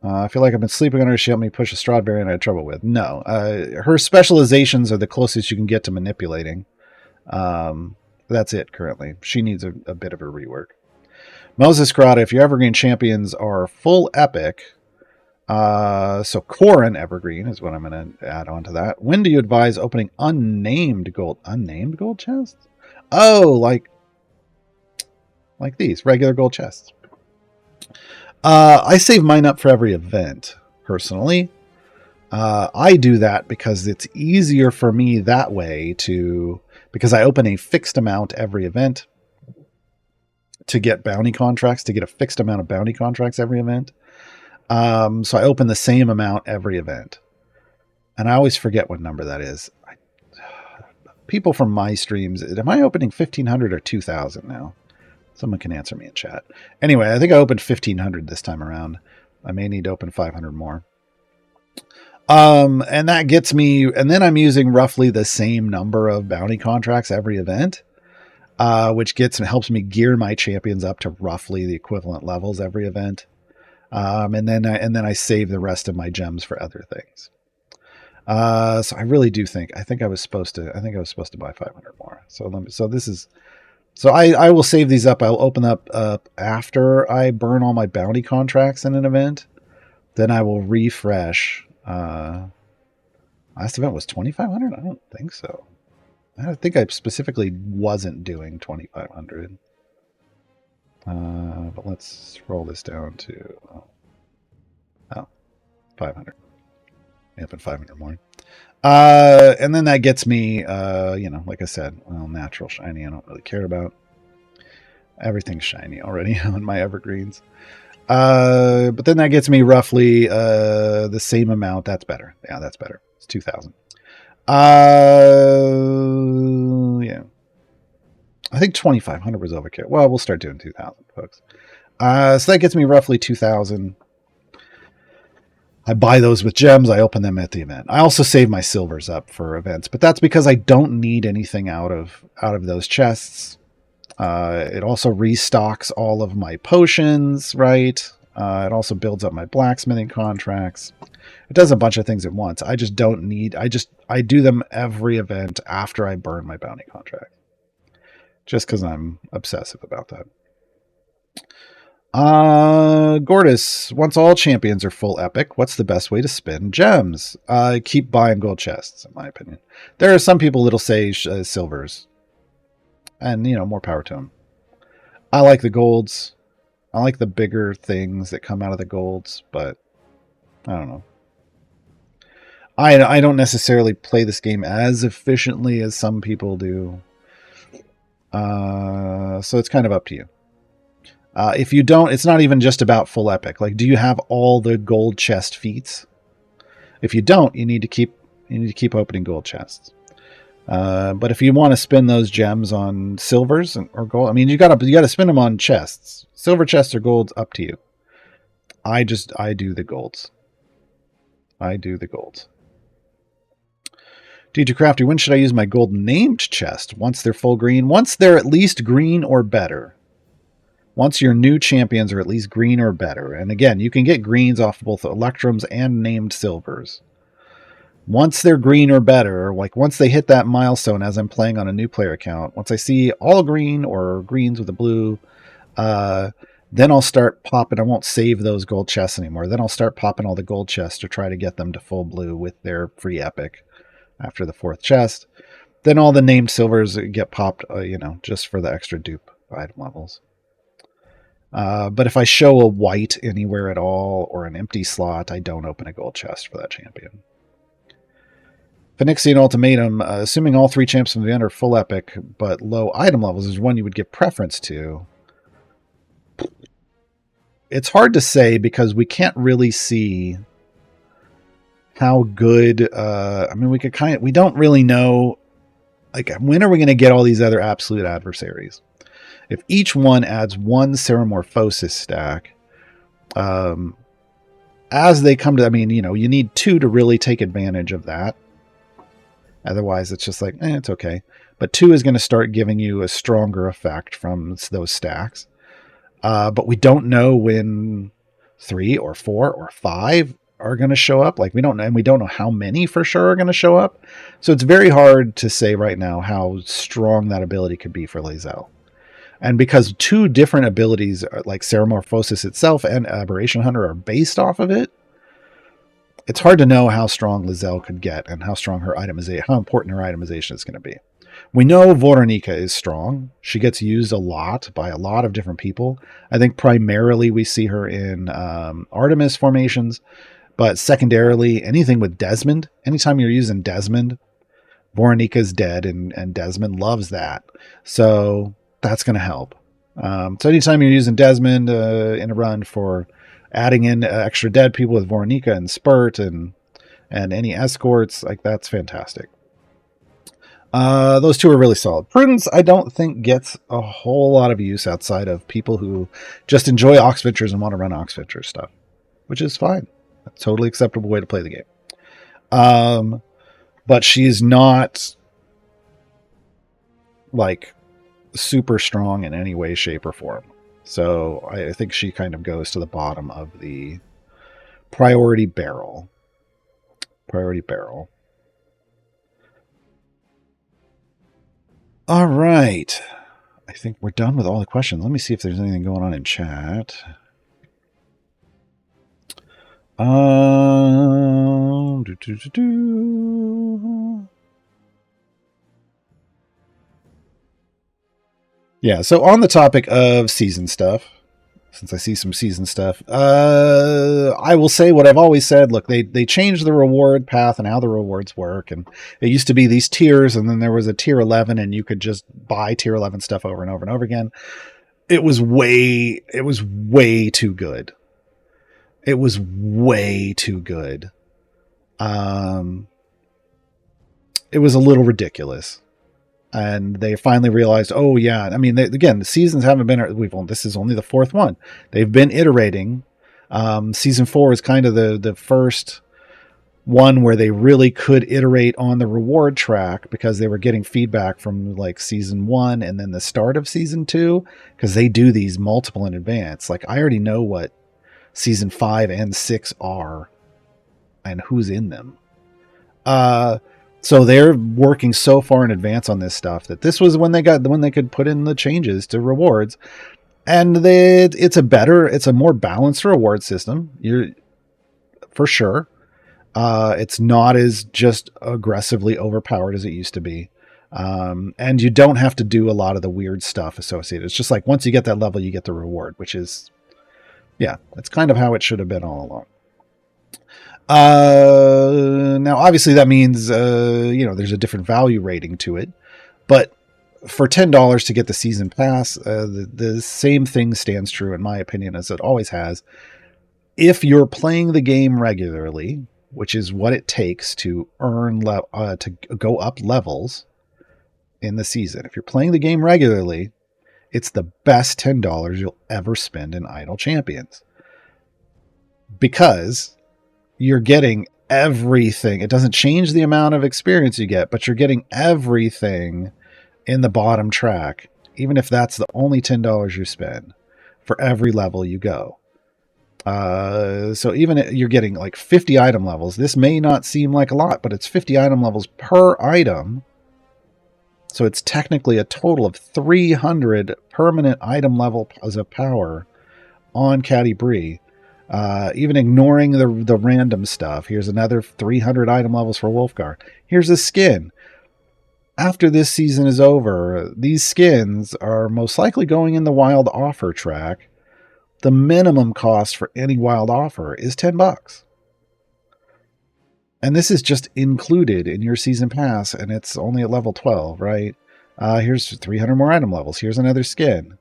[SPEAKER 2] I feel like I've been sleeping on her. She helped me push a strawberry and I had trouble with. No. Her specializations are the closest you can get to manipulating. That's it currently. She needs a bit of a rework. Moses Grata, if your Evergreen champions are full epic, so Corrin Evergreen is what I'm going to add on to that. When do you advise opening unnamed gold chests? Oh, like these regular gold chests. I save mine up for every event, personally. I do that because it's easier for me that way because I open a fixed amount every event to get bounty contracts, to get a fixed amount of bounty contracts every event. So I open the same amount every event. And I always forget what number that is. People from my streams, am I opening 1,500 or 2,000 now? Someone can answer me in chat. Anyway, I think I opened 1,500 this time around. I may need to open 500 more. And that gets me, and then I'm using roughly the same number of bounty contracts every event, which helps me gear my champions up to roughly the equivalent levels every event. And then I save the rest of my gems for other things. So I really do think I was supposed to buy 500 more. So I will save these up. I'll open up after I burn all my bounty contracts in an event. Then I will refresh. Last event was 2,500? I don't think so. I think I specifically wasn't doing 2,500. But let's scroll this down to 500. I open 500 more. And then that gets me, like I said, natural shiny I don't really care about. Everything's shiny already on my evergreens. But then that gets me roughly the same amount. That's better. Yeah, that's better. It's 2,000. Yeah. I think 2,500 was overkill. Well, we'll start doing 2,000, folks. So that gets me roughly 2,000. I buy those with gems. I open them at the event. I also save my silvers up for events, but that's because I don't need anything out of those chests. It also restocks all of my potions, right? It also builds up my blacksmithing contracts. It does a bunch of things at once. I just don't need. I do them every event after I burn my bounty contract, just because I'm obsessive about that. Gordis, once all champions are full epic, what's the best way to spend gems? Keep buying gold chests, in my opinion. There are some people that'll say silvers, and more power to them. I like the golds. I like the bigger things that come out of the golds, but I don't know. I don't necessarily play this game as efficiently as some people do. So it's kind of up to you. If you don't, it's not even just about full epic. Like, do you have all the gold chest feats? If you don't, you need to keep opening gold chests. But if you want to spend those gems on silvers or gold, I mean, you got to spend them on chests. Silver chests or golds, up to you. I do the golds. DJ Crafty, when should I use my gold named chest? Once they're full green? Once they're at least green or better. Once your new champions are at least green or better. And again, you can get greens off both electrums and named silvers. Once they're green or better, like once they hit that milestone as I'm playing on a new player account, once I see all green or greens with a blue, uh, then I'll start popping. I won't save those gold chests anymore. Then I'll start popping all the gold chests to try to get them to full blue with their free epic after the 4th chest. Then all the named silvers get popped, just for the extra dupe item levels. But if I show a white anywhere at all or an empty slot, I don't open a gold chest for that champion. Phoenixian Ultimatum, assuming all 3 champs from the event are full epic but low item levels, is one you would give preference to. It's hard to say because we can't really see how good. We don't really know. Like, when are we going to get all these other absolute adversaries? If each one adds 1 Ceramorphosis stack, as they come to, you need 2 to really take advantage of that. Otherwise, it's just like, it's okay. But 2 is going to start giving you a stronger effect from those stacks. But we don't know when 3 or 4 or 5 are going to show up. Like, we don't know, and we don't know how many for sure are going to show up. So it's very hard to say right now how strong that ability could be for Lae'zel. And because 2 different abilities, like Ceramorphosis itself and Aberration Hunter, are based off of it, it's hard to know how strong Lae'zel could get and how strong her itemization, how important her itemization is going to be. We know Voronika is strong. She gets used a lot by a lot of different people. I think primarily we see her in Artemis formations, but secondarily, anything with Desmond, anytime you're using Desmond, Voronika's dead, and Desmond loves that. So that's going to help. So anytime you're using Desmond in a run for adding in extra dead people with Voronika and Spurt and any escorts, like, that's fantastic. Those 2 are really solid. Prudence, I don't think gets a whole lot of use outside of people who just enjoy Ox Ventures and want to run Ox Ventures stuff, which is fine. That's a totally acceptable way to play the game. But she's not like super strong in any way, shape, or form. So I think she kind of goes to the bottom of the priority barrel. All right. I think we're done with all the questions. Let me see if there's anything going on in chat. Yeah, so on the topic of season stuff, since I see some season stuff, I will say what I've always said. Look, they changed the reward path and how the rewards work. And it used to be these tiers, and then there was a tier 11, and you could just buy tier 11 stuff over and over and over again. It was way too good. It was way too good. It was a little ridiculous. And they finally realized, oh yeah, again, the seasons haven't been, this is only the 4th one. They've been iterating. Season 4 is kind of the first one where they really could iterate on the reward track because they were getting feedback from like season 1 and then the start of season 2, because they do these multiple in advance. Like, I already know what season 5 and 6 are and who's in them. So they're working so far in advance on this stuff that this was when they could put in the changes to rewards, and it's a more balanced reward system. For sure. It's not as just aggressively overpowered as it used to be. And you don't have to do a lot of the weird stuff associated. It's just like, once you get that level, you get the reward, which is, that's kind of how it should have been all along. Now, obviously, that means there's a different value rating to it, but for $10 to get the season pass, the same thing stands true, in my opinion, as it always has. If you're playing the game regularly, which is what it takes to earn to go up levels in the season, if you're playing the game regularly, it's the best $10 you'll ever spend in Idle Champions, because you're getting everything. It doesn't change the amount of experience you get, but you're getting everything in the bottom track, even if that's the only $10 you spend for every level you go. So even you're getting like 50 item levels. This may not seem like a lot, but it's 50 item levels per item. So it's technically a total of 300 permanent item level of power on Caddy Bree. Even ignoring the random stuff. Here's another 300 item levels for Wolfgar. Here's a skin. After this season is over, these skins are most likely going in the wild offer track. The minimum cost for any wild offer is $10. And this is just included in your season pass, and it's only at level 12, right? Here's 300 more item levels. Here's another skin.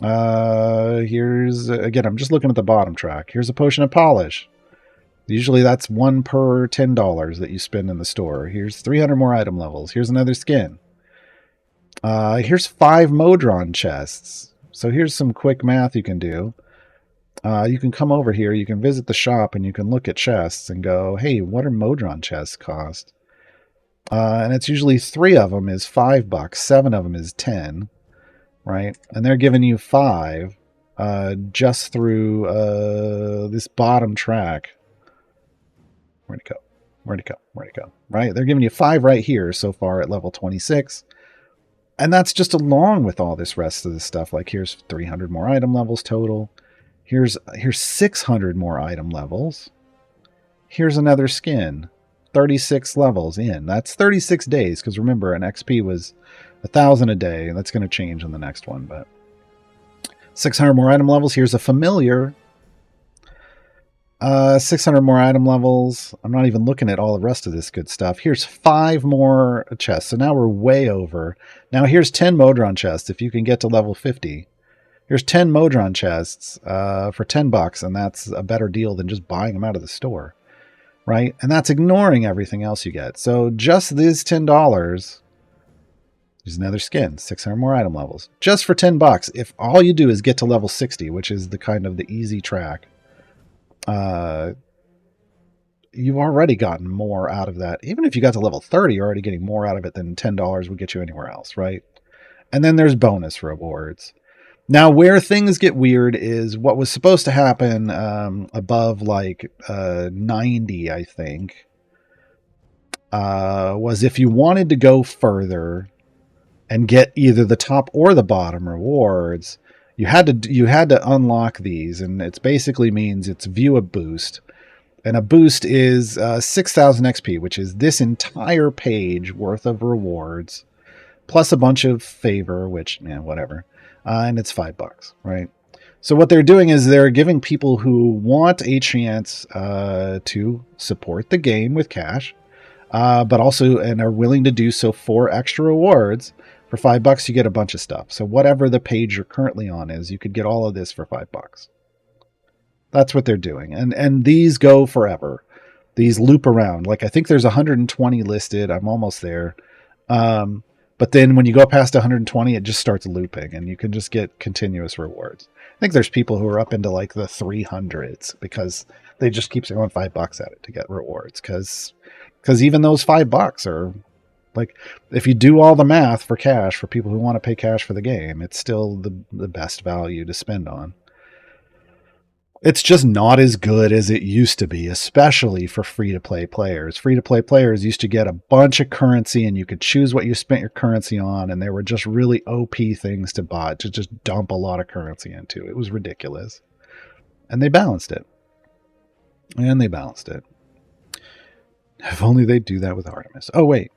[SPEAKER 2] Here's, again, I'm just looking at the bottom track. Here's a potion of polish. Usually that's one per $10 that you spend in the store. Here's 300 more item levels. Here's another skin. Here's 5 Modron chests. So here's some quick math you can do. You can come over here, you can visit the shop, and you can look at chests and go, hey, what are Modron chests cost? And it's usually 3 of them is $5, 7 of them is 10, right? And they're giving you 5 just through this bottom track. Where'd it go? Where'd it go? Where'd it go? Right? They're giving you 5 right here so far at level 26. And that's just along with all this rest of the stuff. Like here's 300 more item levels total. Here's 600 more item levels. Here's another skin. 36 levels in. That's 36 days, because remember, an XP was 1,000 a day, and that's going to change in the next one. But 600 more item levels. Here's a familiar. 600 more item levels. I'm not even looking at all the rest of this good stuff. Here's 5 more chests. So now we're way over. Now here's 10 Modron chests if you can get to level 50. Here's 10 Modron chests for $10, and that's a better deal than just buying them out of the store, right? And that's ignoring everything else you get. So just this $10, there's another skin, 600 more item levels. Just for $10, if all you do is get to level 60, which is the kind of the easy track, you've already gotten more out of that. Even if you got to level 30, you're already getting more out of it than $10 would get you anywhere else, right? And then there's bonus rewards. Now, where things get weird is what was supposed to happen above like 90, I think, was if you wanted to go further and get either the top or the bottom rewards, you had to unlock these, and it basically means it's view a boost, and a boost is 6,000 XP, which is this entire page worth of rewards, plus a bunch of favor, which whatever. And it's $5, right? So what they're doing is they're giving people who want a chance to support the game with cash, but also and are willing to do so for extra rewards. For $5, you get a bunch of stuff. So whatever the page you're currently on is, you could get all of this for $5. That's what they're doing, and these go forever. These loop around. Like I think there's 120 listed. I'm almost there. But then when you go past 120, it just starts looping, and you can just get continuous rewards. I think there's people who are up into like the 300s because they just keep throwing $5 at it to get rewards. Because even those $5 are like, if you do all the math for cash for people who want to pay cash for the game, it's still the best value to spend on. It's just not as good as it used to be, especially for free-to-play players. Free-to-play players used to get a bunch of currency, and you could choose what you spent your currency on, and there were just really OP things to buy, to just dump a lot of currency into. It was ridiculous. And they balanced it. If only they'd do that with Artemis. Oh, wait.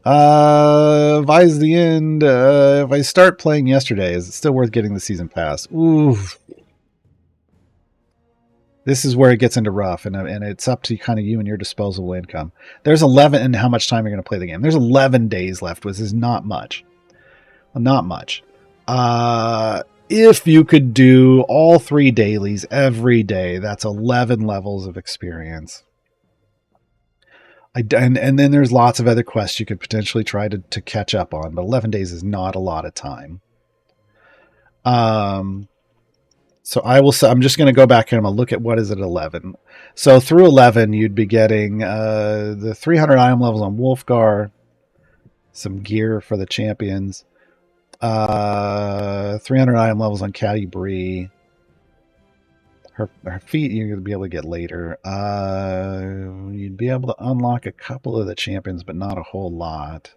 [SPEAKER 2] Vi's the end. If I start playing yesterday, is it still worth getting the season pass? Ooh. This is where it gets into rough, and it's up to kind of you and your disposable income. There's 11, and how much time you're going to play the game. There's 11 days left, which is not much. Not much. If you could do all 3 dailies every day, that's 11 levels of experience. And then there's lots of other quests you could potentially try to catch up on, but 11 days is not a lot of time. So I'm just going to go back and I'm going to look at what is at 11. So through 11, you'd be getting the 300 item levels on Wolfgar, some gear for the champions, 300 item levels on Caddy Bree. Her feet you're going to be able to get later. You'd be able to unlock a couple of the champions, but not a whole lot.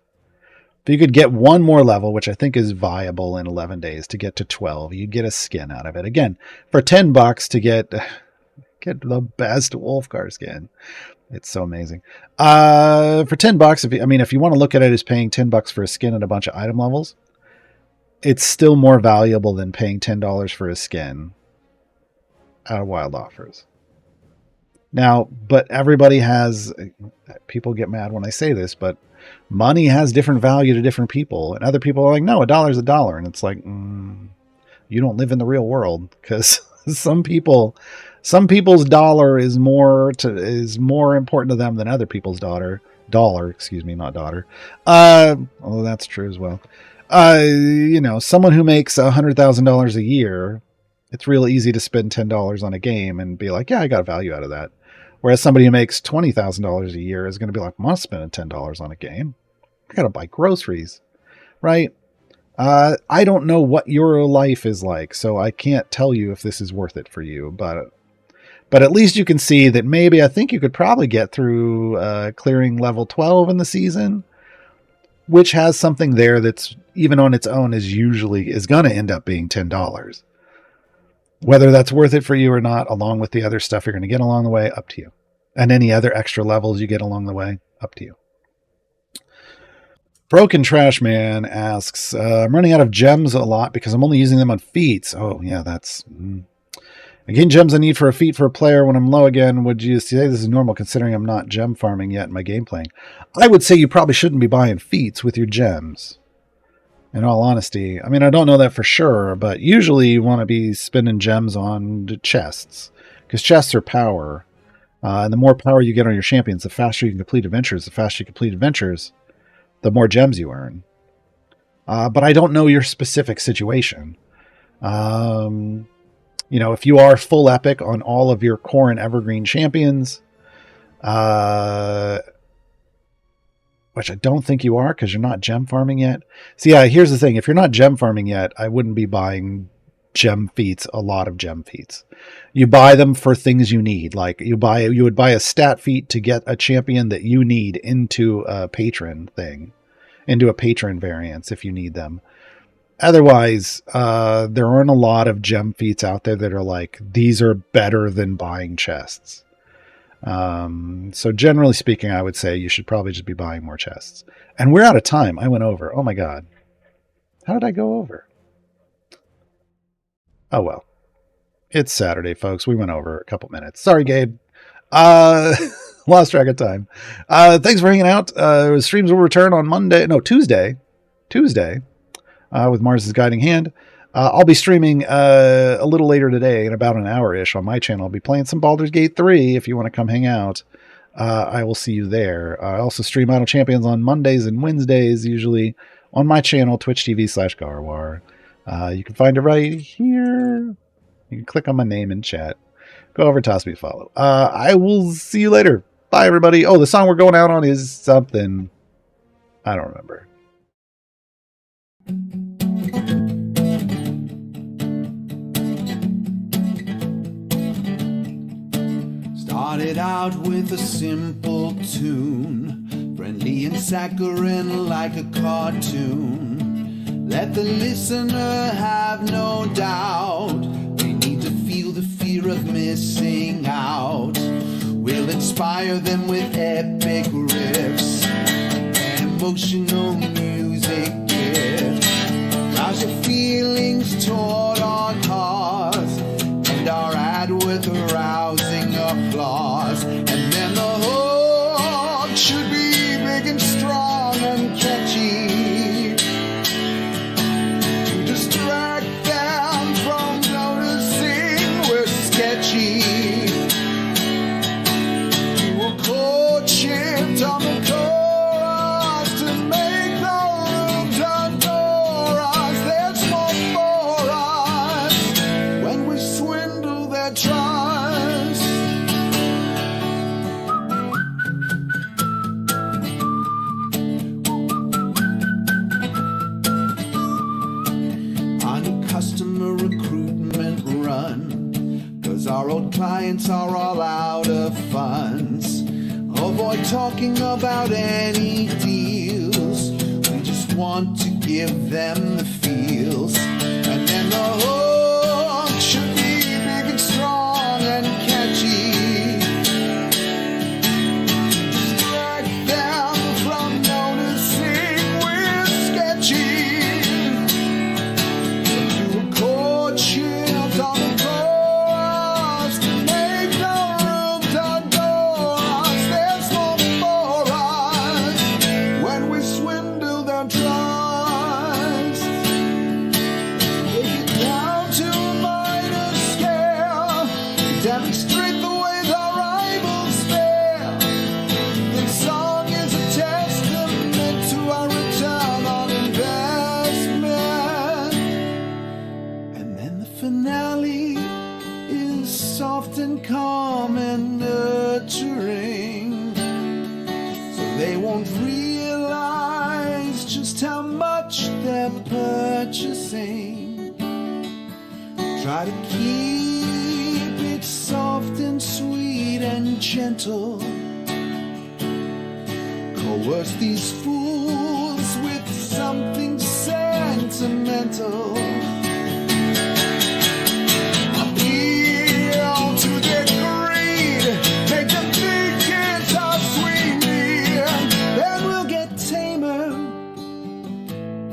[SPEAKER 2] If you could get one more level, which I think is viable in 11 days to get to 12, you'd get a skin out of it. Again, for $10 to get the best Wolfgar skin. It's so amazing. For $10, if you want to look at it as paying $10 for a skin and a bunch of item levels, it's still more valuable than paying $10 for a skin out of wild offers. Now, but everybody has, people get mad when I say this, but money has different value to different people. And other people are like, no, $1 is $1. And it's like, you don't live in the real world, because some people's dollar is more important to them than other people's dollar, not daughter. Although that's true as well. Someone who makes $100,000 a year, it's real easy to spend $10 on a game and be like, yeah, I got a value out of that. Whereas somebody who makes $20,000 a year is going to be like, I'm not spending $10 on a game. I got to buy groceries, right? I don't know what your life is like, so I can't tell you if this is worth it for you. But at least you can see that maybe I think you could probably get through clearing level 12 in the season, which has something there that's even on its own is going to end up being $10. Whether that's worth it for you or not, along with the other stuff you're going to get along the way, up to you. And any other extra levels you get along the way, up to you. Broken Trash Man asks, I'm running out of gems a lot because I'm only using them on feats. Oh, yeah, that's... I gain gems I need for a feat for a player when I'm low again. Would you say this is normal considering I'm not gem farming yet in my game playing? I would say you probably shouldn't be buying feats with your gems. In all honesty, I don't know that for sure, but usually you want to be spending gems on chests, because chests are power. And the more power you get on your champions, the faster you can complete adventures. The faster you complete adventures, the more gems you earn. But I don't know your specific situation. If you are full epic on all of your core and evergreen champions, which I don't think you are because you're not gem farming yet. So yeah, here's the thing. If you're not gem farming yet, I wouldn't be buying gem feats, a lot of gem feats. You buy them for things you need. Like you would buy a stat feat to get a champion that you need into a patron thing, into a patron variance if you need them. Otherwise, there aren't a lot of gem feats out there that are like, these are better than buying chests. So generally speaking, I would say you should probably just be buying more chests. And we're out of time. I went over. Oh my God. How did I go over? Oh, well, it's Saturday, folks. We went over a couple minutes. Sorry, Gabe. Lost track of time. Thanks for hanging out. Streams will return on Tuesday, with Mars's Guiding Hand. I'll be streaming a little later today in about an hour-ish on my channel. I'll be playing some Baldur's Gate 3 if you want to come hang out. I will see you there. I also stream Idle Champions on Mondays and Wednesdays, usually on my channel, twitch.tv/Gaarawarr. You can find it right here. You can click on my name in chat. Go over, toss me a follow. I will see you later. Bye, everybody. Oh, the song we're going out on is something. I don't remember.
[SPEAKER 1] Started out with a simple tune, friendly and saccharine like a cartoon. Let the listener have no doubt, they need to feel the fear of missing out. We'll inspire them with epic riffs and emotional music gifts. Rouse your feelings toward our cause and our ad with arousing applause. And then the hook should be big and strong and catchy to distract them from noticing we're sketchy. Do a chord shift on the chorus to make the room adore us. There's more for us when we swindle their trust. clients are all out of funds. Avoid talking about any deals. We just want to give them the feels. And then the hook should be big and strong and catchy. Distract them from noticing we're sketchy. Do a chord shift on the chorus to make no room to adore us. There's more for us when we swindle their trust. Take it down to a minor scale, demonstrate the ways our rivals fail. This song is a testament to our return on investment. And then the finale is soft and calm and nurturing, so they won't realize just how much they're purchasing. Try to keep it soft and sweet and gentle. Coerce these fools with something sentimental. Appeal to their greed, make them think it's us we need. Then we'll get tamer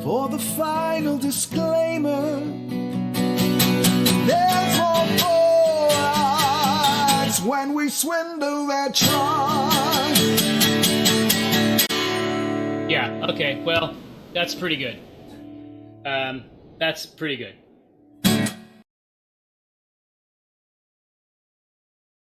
[SPEAKER 1] for the final disclaimer. There's more for us when we swindle their trust.
[SPEAKER 3] Yeah, okay, well, that's pretty good. That's pretty good.